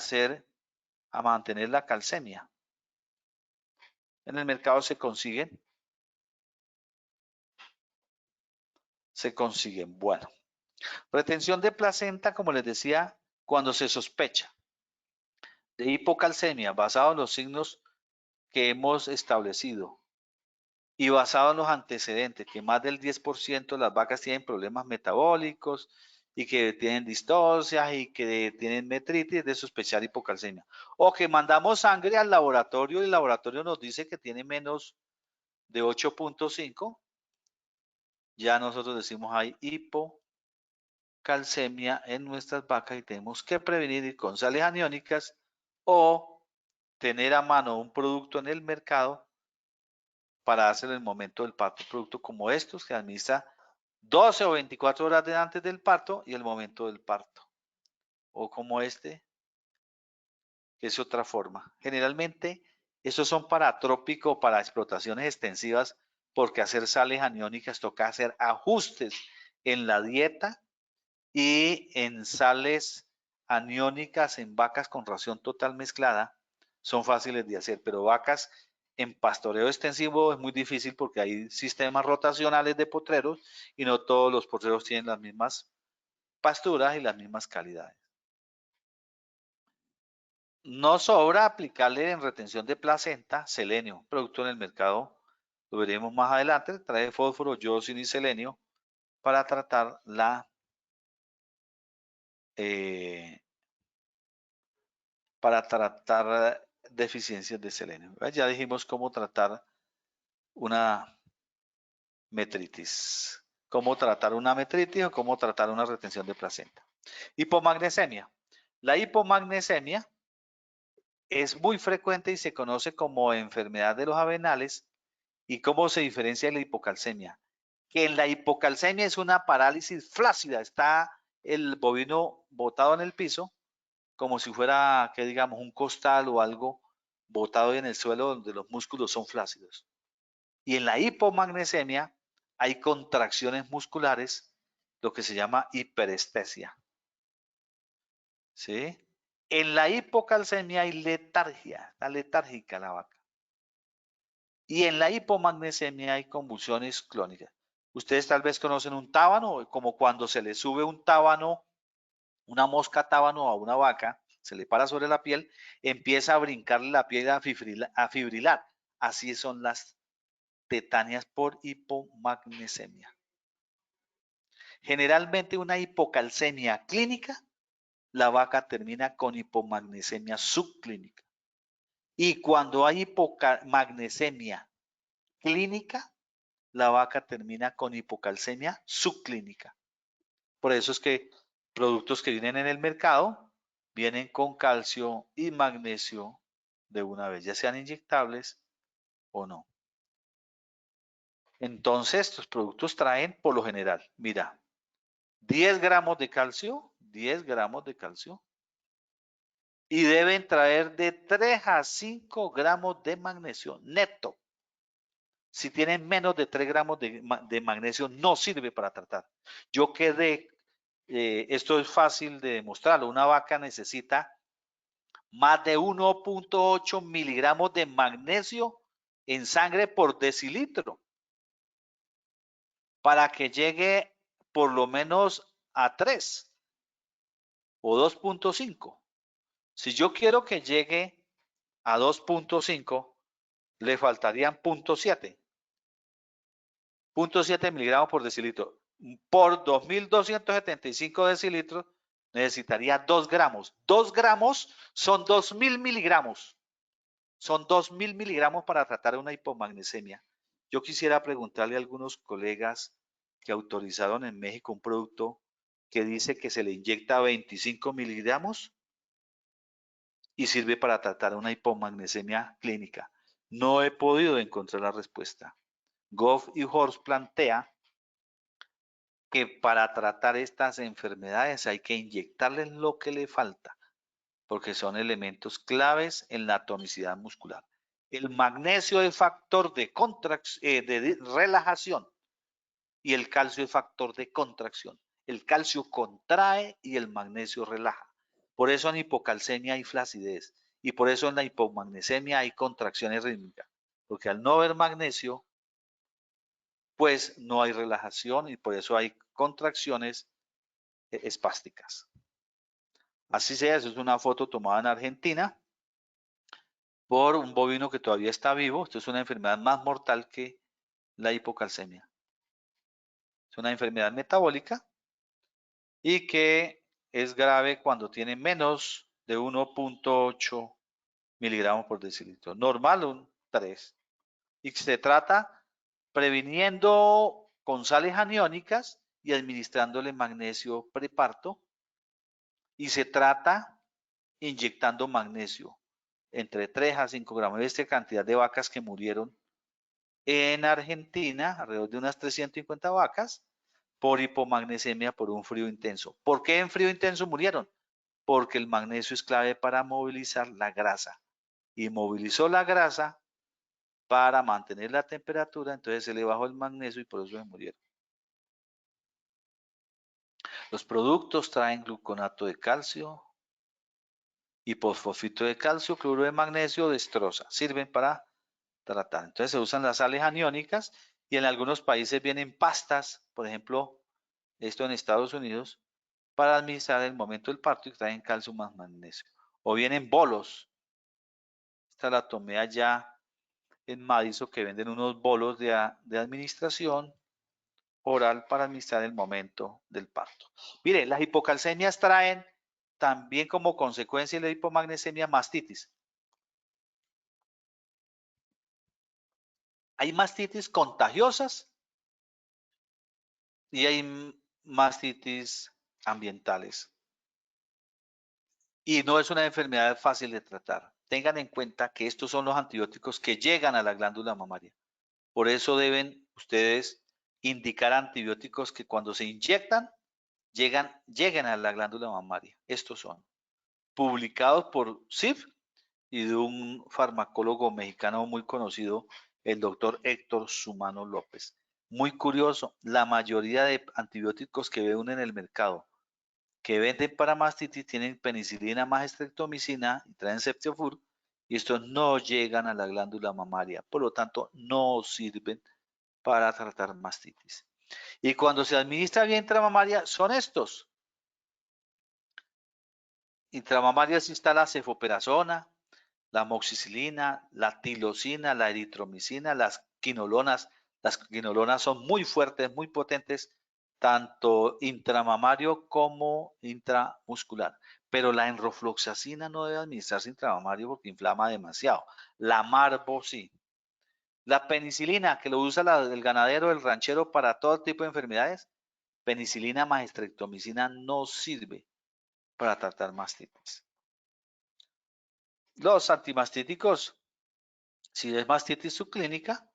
mantener la calcemia. En el mercado se consiguen. Bueno, retención de placenta, como les decía, cuando se sospecha de hipocalcemia, basado en los signos que hemos establecido y basado en los antecedentes, que más del 10% de las vacas tienen problemas metabólicos y que tienen distocias y que tienen metritis, de sospechar hipocalcemia. O que mandamos sangre al laboratorio y el laboratorio nos dice que tiene menos de 8.5, ya nosotros decimos hay hipocalcemia en nuestras vacas y tenemos que prevenir con sales aniónicas o tener a mano un producto en el mercado para hacer el momento del parto. Un producto como estos que administra 12 o 24 horas antes del parto y el momento del parto. O como este, que es otra forma. Generalmente, estos son para trópico o para explotaciones extensivas, porque hacer sales aniónicas toca hacer ajustes en la dieta y en sales aniónicas en vacas con ración total mezclada son fáciles de hacer, pero vacas en pastoreo extensivo es muy difícil porque hay sistemas rotacionales de potreros y no todos los potreros tienen las mismas pasturas y las mismas calidades. No sobra aplicarle en retención de placenta selenio, producto en el mercado, lo veremos más adelante, trae fósforo, yodo, y selenio para tratar la deficiencias de selenio. Ya dijimos cómo tratar una metritis. Cómo tratar una metritis o cómo tratar una retención de placenta. Hipomagnesemia. La hipomagnesemia es muy frecuente y se conoce como enfermedad de los avenales. ¿Y cómo se diferencia de la hipocalcemia? Que en la hipocalcemia es una parálisis flácida. Está el bovino botado en el piso como si fuera, que digamos, un costal o algo botado en el suelo donde los músculos son flácidos. Y en la hipomagnesemia hay contracciones musculares, lo que se llama hiperestesia. ¿Sí? En la hipocalcemia hay letargia, está letárgica la vaca. Y en la hipomagnesemia hay convulsiones clónicas. Ustedes tal vez conocen un tábano, como cuando se le sube un tábano, una mosca tábano a una vaca, se le para sobre la piel, empieza a brincarle la piel a fibrilar. Así son las tetáneas por hipomagnesemia. Generalmente una hipocalcemia clínica, la vaca termina con hipomagnesemia subclínica. Y cuando hay hipomagnesemia clínica, la vaca termina con hipocalcemia subclínica. Por eso es que productos que vienen en el mercado vienen con calcio y magnesio de una vez, ya sean inyectables o no. Entonces, estos productos traen por lo general, mira, 10 gramos de calcio, 10 gramos de calcio, y deben traer de 3 a 5 gramos de magnesio neto. Si tienen menos de 3 gramos de magnesio, no sirve para tratar. Yo quedé, esto es fácil de demostrarlo, una vaca necesita más de 1.8 miligramos de magnesio en sangre por decilitro. para que llegue por lo menos a 3 o 2.5. Si yo quiero que llegue a 2.5, le faltarían 0.7. 0.7 miligramos por decilitro. Por 2.275 decilitros necesitaría 2 gramos. 2 gramos son 2.000 miligramos. Son 2.000 miligramos para tratar una hipomagnesemia. Yo quisiera preguntarle a algunos colegas que autorizaron en México un producto que dice que se le inyecta 25 miligramos y sirve para tratar una hipomagnesemia clínica. No he podido encontrar la respuesta. Goff y Horst plantea que para tratar estas enfermedades hay que inyectarles lo que le falta, porque son elementos claves en la tonicidad muscular. El magnesio es factor de relajación y el calcio es factor de contracción. El calcio contrae y el magnesio relaja. Por eso en hipocalcemia hay flacidez y por eso en la hipomagnesemia hay contracciones rítmicas, porque al no haber magnesio, pues no hay relajación y por eso hay contracciones espásticas. Así sea, eso es una foto tomada en Argentina por un bovino que todavía está vivo. Esto es una enfermedad más mortal que la hipocalcemia. Es una enfermedad metabólica y que es grave cuando tiene menos de 1.8 miligramos por decilitro. Normal un 3. Y se trata previniendo con sales aniónicas y administrándole magnesio preparto. Y se trata inyectando magnesio entre 3 a 5 gramos. Esta cantidad de vacas que murieron en Argentina, alrededor de unas 350 vacas, por hipomagnesemia por un frío intenso. ¿Por qué en frío intenso murieron? Porque el magnesio es clave para movilizar la grasa. Y movilizó la grasa para mantener la temperatura, entonces se le bajó el magnesio y por eso se murieron. Los productos traen gluconato de calcio, hipofosfito de calcio, cloruro de magnesio, destroza. Sirven para tratar. Entonces se usan las sales aniónicas y en algunos países vienen pastas, por ejemplo, esto en Estados Unidos, para administrar el momento del parto y traen calcio más magnesio. O vienen bolos. Esta la tomé allá en Madison, que venden unos bolos de administración oral para administrar el momento del parto. Mire, las hipocalcemias traen también como consecuencia de la hipomagnesemia mastitis. Hay mastitis contagiosas y hay mastitis ambientales. Y no es una enfermedad fácil de tratar. Tengan en cuenta que estos son los antibióticos que llegan a la glándula mamaria. Por eso deben ustedes indicar antibióticos que cuando se inyectan lleguen a la glándula mamaria. Estos son publicados por CIF y de un farmacólogo mexicano muy conocido, el doctor Héctor Sumano López. Muy curioso, la mayoría de antibióticos que ven en el mercado que venden para mastitis tienen penicilina más estreptomicina y traen Ceftiofur y estos no llegan a la glándula mamaria, por lo tanto no sirven para tratar mastitis. Y cuando se administra vía intramamaria son estos. Intramamaria sí está la cefoperazona, la amoxicilina, la tilosina, la eritromicina, las quinolonas. Las quinolonas son muy fuertes, muy potentes, tanto intramamario como intramuscular. Pero la enrofloxacina no debe administrarse intramamario porque inflama demasiado. La marbo sí. La penicilina, que lo usa el ganadero, el ranchero para todo tipo de enfermedades, penicilina más estreptomicina no sirve para tratar mastitis. Los antimastíticos, si es mastitis subclínica,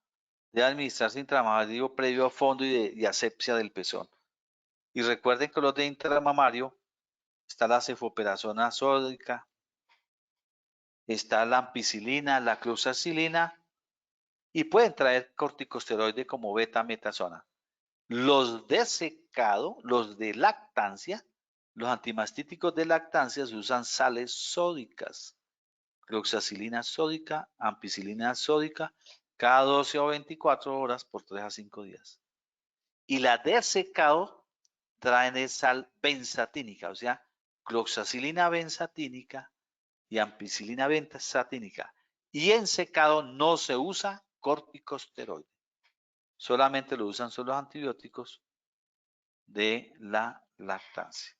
debe administrarse intramamario previo a fondo y asepsia del pezón. Y recuerden que los de intramamario está la cefoperazona sódica, está la ampicilina, la cloxacilina y pueden traer corticosteroides como beta-metasona. Los de secado, los de lactancia, los antimastíticos de lactancia se usan sales sódicas, cloxacilina sódica, ampicilina sódica, cada 12 o 24 horas por 3 a 5 días. Y la de secado traen sal benzatínica, o sea, cloxacilina benzatínica y ampicilina benzatínica. Y en secado no se usa corticosteroide. Solamente lo usan son los antibióticos de la lactancia.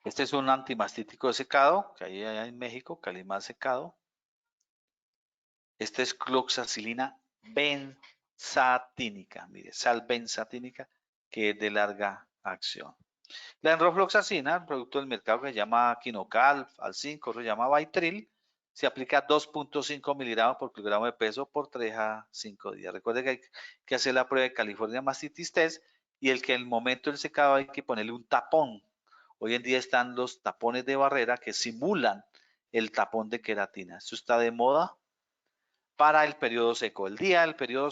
Este es un antimastítico de secado, que hay allá en México, Calimán secado. Este es cloxacilina benzatínica, mire, sal benzatínica, que es de larga acción. La enrofloxacina, el producto del mercado que se llama Quinocal, Al5, se llama Vaitril, se aplica 2.5 miligramos por kilogramo de peso por 3 a 5 días. Recuerde que hay que hacer la prueba de California Mastitis Test y el que en el momento del secado hay que ponerle un tapón. Hoy en día están los tapones de barrera que simulan el tapón de queratina. Esto está de moda para el periodo seco. El día del periodo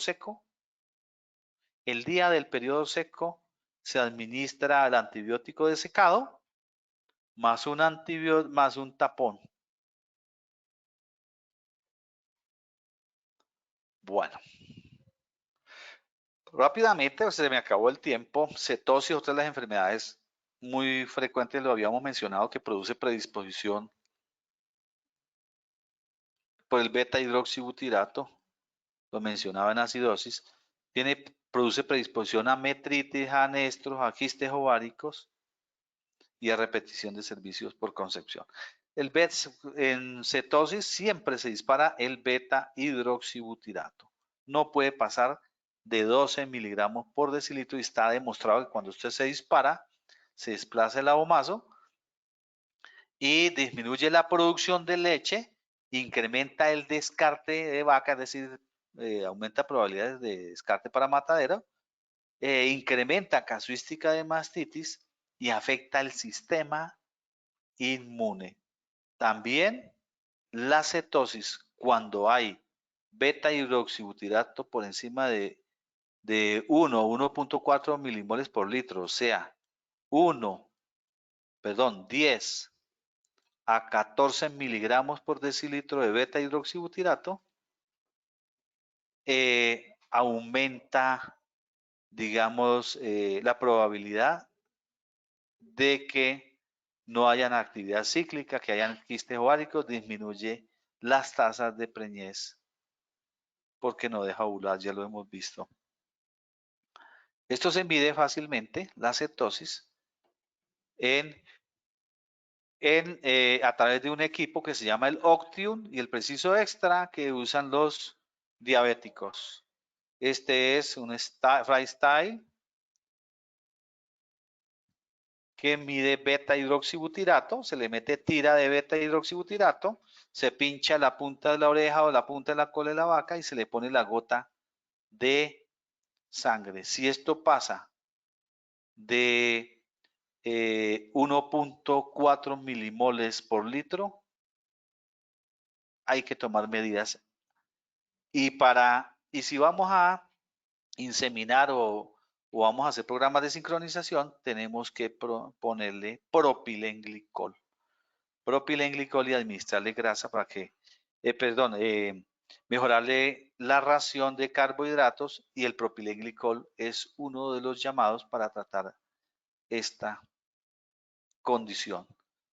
seco se administra el antibiótico de secado más un tapón. Bueno, rápidamente se me acabó el tiempo. Cetosis, otra de las enfermedades muy frecuentes, lo habíamos mencionado, que produce predisposición por el beta hidroxibutirato, lo mencionaba en acidosis, produce predisposición a metritis, a anestros, a quistes ováricos y a repetición de servicios por concepción. En cetosis siempre se dispara el beta hidroxibutirato. No puede pasar de 12 miligramos por decilitro y está demostrado que cuando usted se dispara, se desplaza el abomazo y disminuye la producción de leche, incrementa el descarte de vaca, es decir, aumenta probabilidades de descarte para matadero, incrementa casuística de mastitis y afecta el sistema inmune. También la cetosis, cuando hay beta hidroxibutirato por encima de 1 o 1.4 milimoles por litro, o sea, 10 a 14 miligramos por decilitro de beta hidroxibutirato, aumenta, digamos, la probabilidad de que no hayan actividad cíclica, que hayan quistes ováricos, disminuye las tasas de preñez porque no deja ovular, ya lo hemos visto. Esto se mide fácilmente, la cetosis, a través de un equipo que se llama el Octium y el Preciso Extra que usan los diabéticos. Este es un Freestyle que mide beta hidroxibutirato, se le mete tira de beta hidroxibutirato, se pincha la punta de la oreja o la punta de la cola de la vaca y se le pone la gota de sangre. Si esto pasa de 1.4 milimoles por litro, hay que tomar medidas. Y si vamos a inseminar o vamos a hacer programas de sincronización, tenemos que ponerle propilenglicol. Propilenglicol y administrarle grasa para que, mejorarle la ración de carbohidratos, y el propilenglicol es uno de los llamados para tratar esta condición.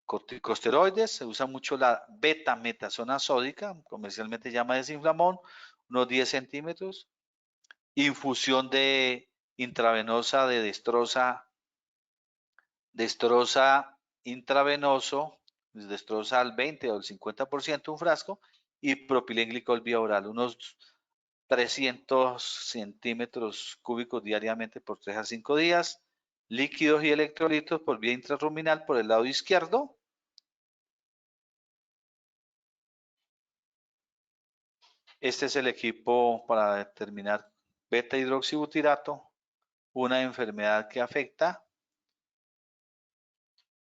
Corticosteroides, se usa mucho la betametasona sódica, comercialmente se llama desinflamón, unos 10 centímetros. Infusión intravenosa de destroza intravenoso, destroza al 20 o al 50% un frasco, y propilenglicol vía oral, unos 300 centímetros cúbicos diariamente por 3 a 5 días. Líquidos y electrolitos por vía intrarruminal por el lado izquierdo. Este es el equipo para determinar beta hidroxibutirato, una enfermedad que afecta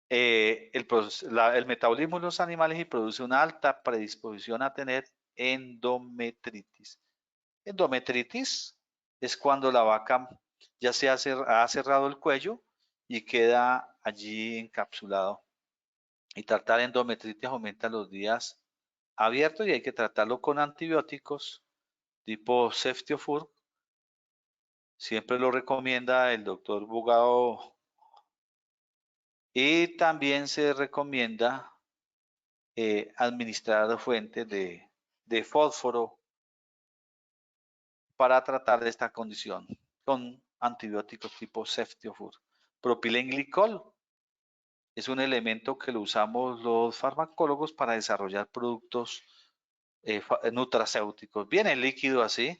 el metabolismo de los animales y produce una alta predisposición a tener endometritis. Endometritis es cuando la vaca ya ha cerrado el cuello y queda allí encapsulado. Y tratar endometritis aumenta los días abiertos y hay que tratarlo con antibióticos tipo Ceftiofur Siempre lo recomienda el doctor Bugao. Y también se recomienda administrar fuentes de fósforo para tratar de esta condición con antibióticos tipo ceftiofur. Propilenglicol es un elemento que lo usamos los farmacólogos para desarrollar productos nutracéuticos. Viene líquido así.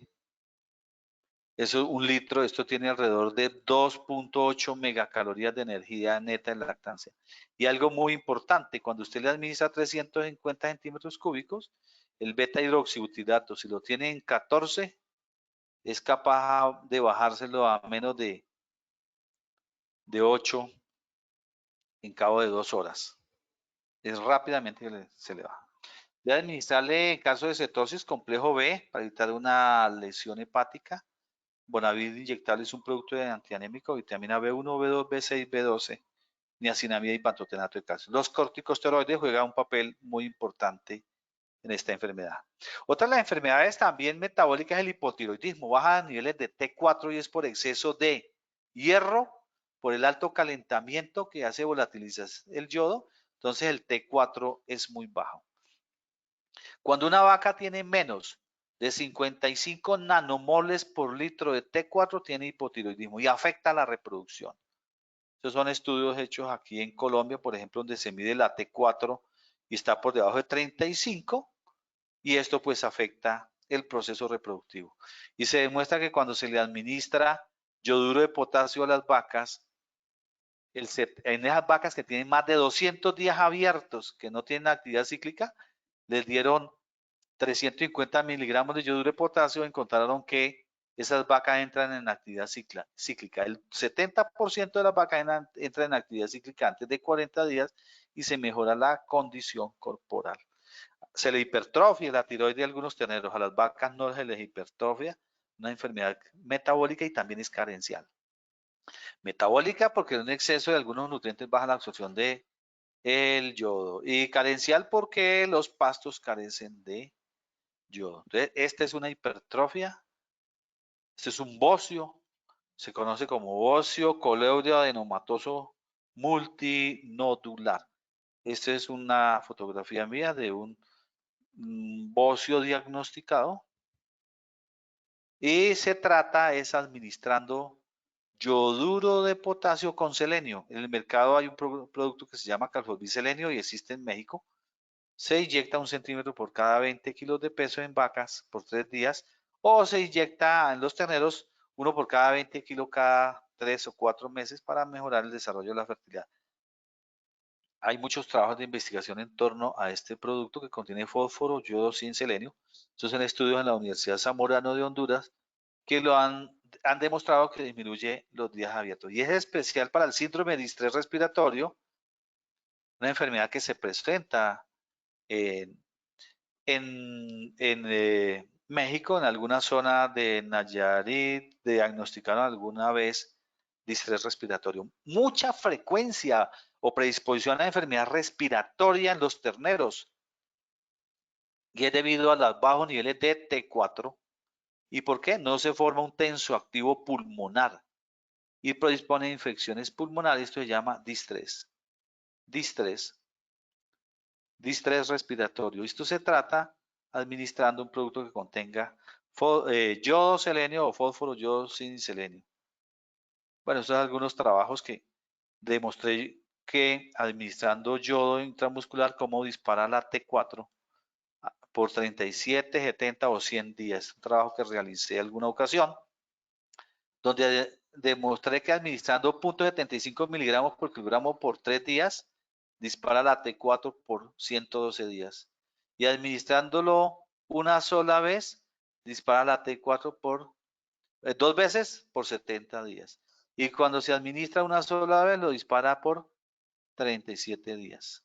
Eso, un litro, esto tiene alrededor de 2.8 megacalorías de energía neta en lactancia. Y algo muy importante, cuando usted le administra 350 centímetros cúbicos, el beta hidroxibutirato, si lo tiene en 14, es capaz de bajárselo a menos de 8 en cabo de 2 horas. Es rápidamente que se le baja. Debe administrarle, en caso de cetosis, complejo B para evitar una lesión hepática. Bonavir inyectable es un producto antianémico, vitamina B1, B2, B6, B12, niacinamida y pantotenato de calcio. Los corticosteroides juegan un papel muy importante en esta enfermedad. Otra de las enfermedades también metabólicas es el hipotiroidismo, baja niveles de T4 y es por exceso de hierro, por el alto calentamiento que hace volatilizar el yodo, entonces el T4 es muy bajo. Cuando una vaca tiene menos de 55 nanomoles por litro de T4 tiene hipotiroidismo y afecta la reproducción. Estos son estudios hechos aquí en Colombia, por ejemplo, donde se mide la T4 y está por debajo de 35 y esto pues afecta el proceso reproductivo. Y se demuestra que cuando se le administra yoduro de potasio a las vacas, en esas vacas que tienen más de 200 días abiertos, que no tienen actividad cíclica, les dieron 350 miligramos de yoduro de potasio, encontraron que esas vacas entran en actividad cíclica. El 70% de las vacas entran en actividad cíclica antes de 40 días y se mejora la condición corporal. Se le hipertrofia la tiroides de algunos terneros, a las vacas no se les hipertrofia, una enfermedad metabólica y también es carencial. Metabólica porque un exceso de algunos nutrientes baja la absorción de el yodo y carencial porque los pastos carecen de yodo. Entonces, esta es una hipertrofia, este es un bocio, se conoce como bocio coleoadenomatoso multinodular. Esta es una fotografía mía de un bocio diagnosticado y se trata es administrando yoduro de potasio con selenio. En el mercado hay un producto que se llama calfolviselenio y existe en México. Se inyecta 1 centímetro por cada 20 kilos de peso en vacas por 3 días o se inyecta en los terneros 1 por cada 20 kilos cada 3 o 4 meses para mejorar el desarrollo de la fertilidad. Hay muchos trabajos de investigación en torno a este producto que contiene fósforo, yodo, zinc, selenio. Estos son estudios en la Universidad Zamorano de Honduras que lo han demostrado que disminuye los días abiertos. Y es especial para el síndrome de estrés respiratorio, una enfermedad que se presenta en México, en alguna zona de Nayarit, diagnosticaron alguna vez distrés respiratorio. Mucha frecuencia o predisposición a enfermedad respiratoria en los terneros. Y es debido a los bajos niveles de T4. ¿Y por qué? No se forma un tensoactivo pulmonar y predispone a infecciones pulmonares. Esto se llama distrés. Distrés respiratorio. Esto se trata administrando un producto que contenga yodo, selenio o fósforo, yodo, zinc, selenio. Bueno, estos son algunos trabajos que demostré que administrando yodo intramuscular, cómo dispara la T4 por 37, 70 o 100 días. Un trabajo que realicé en alguna ocasión, donde demostré que administrando 0.75 miligramos por kilogramo por 3 días, dispara la T4 por 112 días. Y administrándolo una sola vez, dispara la T4 por 2 veces por 70 días. Y cuando se administra una sola vez, lo dispara por 37 días.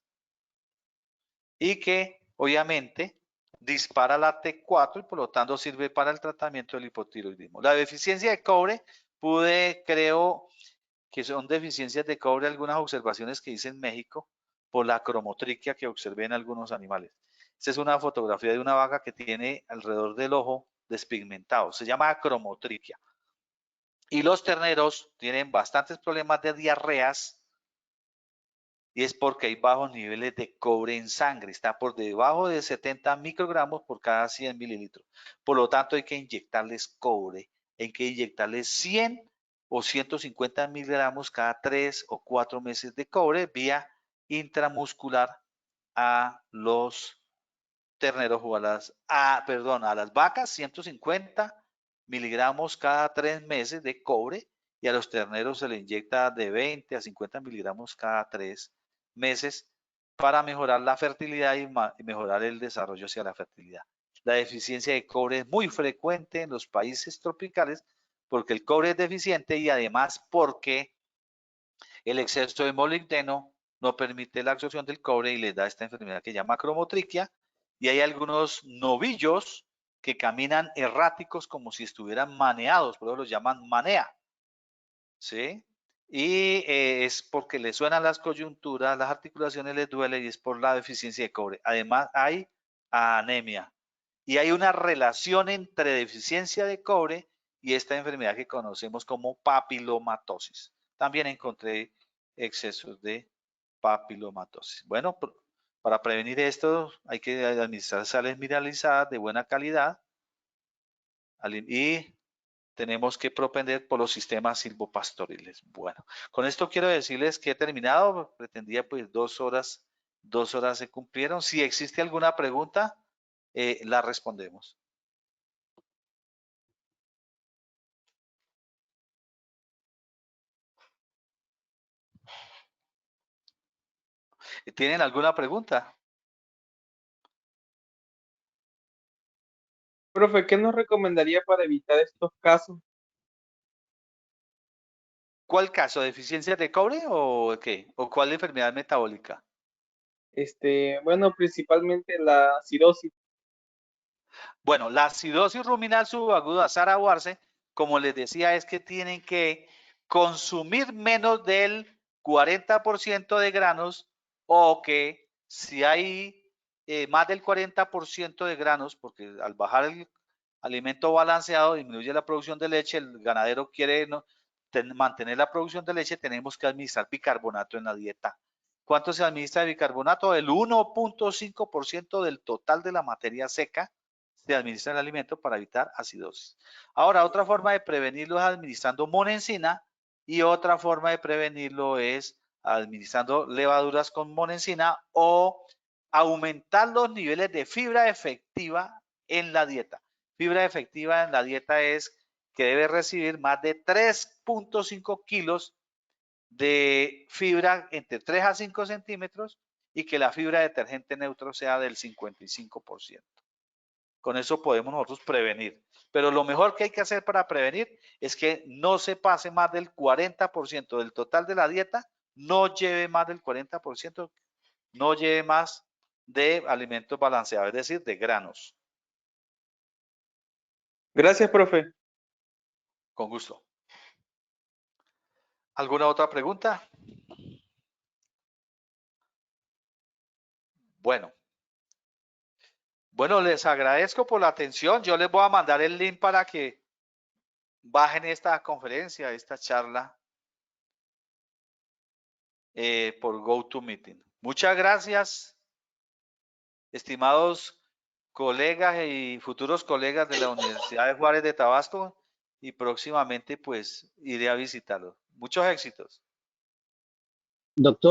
Y que, obviamente, dispara la T4 y por lo tanto sirve para el tratamiento del hipotiroidismo. La deficiencia de cobre, creo que son deficiencias de cobre, algunas observaciones que hice en México por la cromotriquia que observé en algunos animales. Esta es una fotografía de una vaca que tiene alrededor del ojo despigmentado, se llama cromotriquia. Y los terneros tienen bastantes problemas de diarreas y es porque hay bajos niveles de cobre en sangre. Está por debajo de 70 microgramos por cada 100 mililitros. Por lo tanto, hay que inyectarles cobre. Hay que inyectarles 100 o 150 miligramos cada 3 o 4 meses de cobre vía intramuscular a los terneros o a las vacas, 150 miligramos cada 3 meses de cobre, y a los terneros se le inyecta de 20 a 50 miligramos cada 3 meses para mejorar la fertilidad y mejorar el desarrollo hacia la fertilidad. La deficiencia de cobre es muy frecuente en los países tropicales porque el cobre es deficiente y además porque el exceso de molibdeno no permite la absorción del cobre y les da esta enfermedad que se llama cromotriquia. Y hay algunos novillos que caminan erráticos como si estuvieran maneados, por eso los llaman manea. ¿Sí? Y es porque les suenan las coyunturas, las articulaciones les duele y es por la deficiencia de cobre. Además hay anemia. Y hay una relación entre deficiencia de cobre y esta enfermedad que conocemos como papilomatosis. También encontré excesos de papilomatosis. Bueno, para prevenir esto hay que administrar sales mineralizadas de buena calidad y tenemos que propender por los sistemas silvopastoriles. Bueno, con esto quiero decirles que he terminado. Pretendía pues 2 horas se cumplieron. Si existe alguna pregunta, la respondemos. ¿Tienen alguna pregunta? Profe, ¿qué nos recomendaría para evitar estos casos? ¿Cuál caso? ¿Deficiencia de cobre o qué? ¿O cuál enfermedad metabólica? Bueno, principalmente la acidosis. Bueno, la acidosis ruminal subaguda Zara-Warse, como les decía, es que tienen que consumir menos del 40% de granos, o que si hay más del 40% de granos, porque al bajar el alimento balanceado disminuye la producción de leche, el ganadero quiere mantener la producción de leche, tenemos que administrar bicarbonato en la dieta. ¿Cuánto se administra de bicarbonato? El 1.5% del total de la materia seca se administra el alimento para evitar acidosis. Ahora, otra forma de prevenirlo es administrando monensina, y otra forma de prevenirlo es administrando levaduras con monensina o aumentar los niveles de fibra efectiva en la dieta. Fibra efectiva en la dieta es que debe recibir más de 3.5 kilos de fibra entre 3 a 5 centímetros y que la fibra detergente neutro sea del 55%. Con eso podemos nosotros prevenir. Pero lo mejor que hay que hacer para prevenir es que no se pase más del 40% del total de la dieta, no lleve más del 40%, no lleve más de alimentos balanceados, es decir, de granos. Gracias, profe. Con gusto. ¿Alguna otra pregunta? Bueno, les agradezco por la atención. Yo les voy a mandar el link para que bajen esta conferencia, esta charla por GoToMeeting. Muchas gracias, estimados colegas y futuros colegas de la Universidad de Juárez de Tabasco, y próximamente pues iré a visitarlos. Muchos éxitos. Doctor.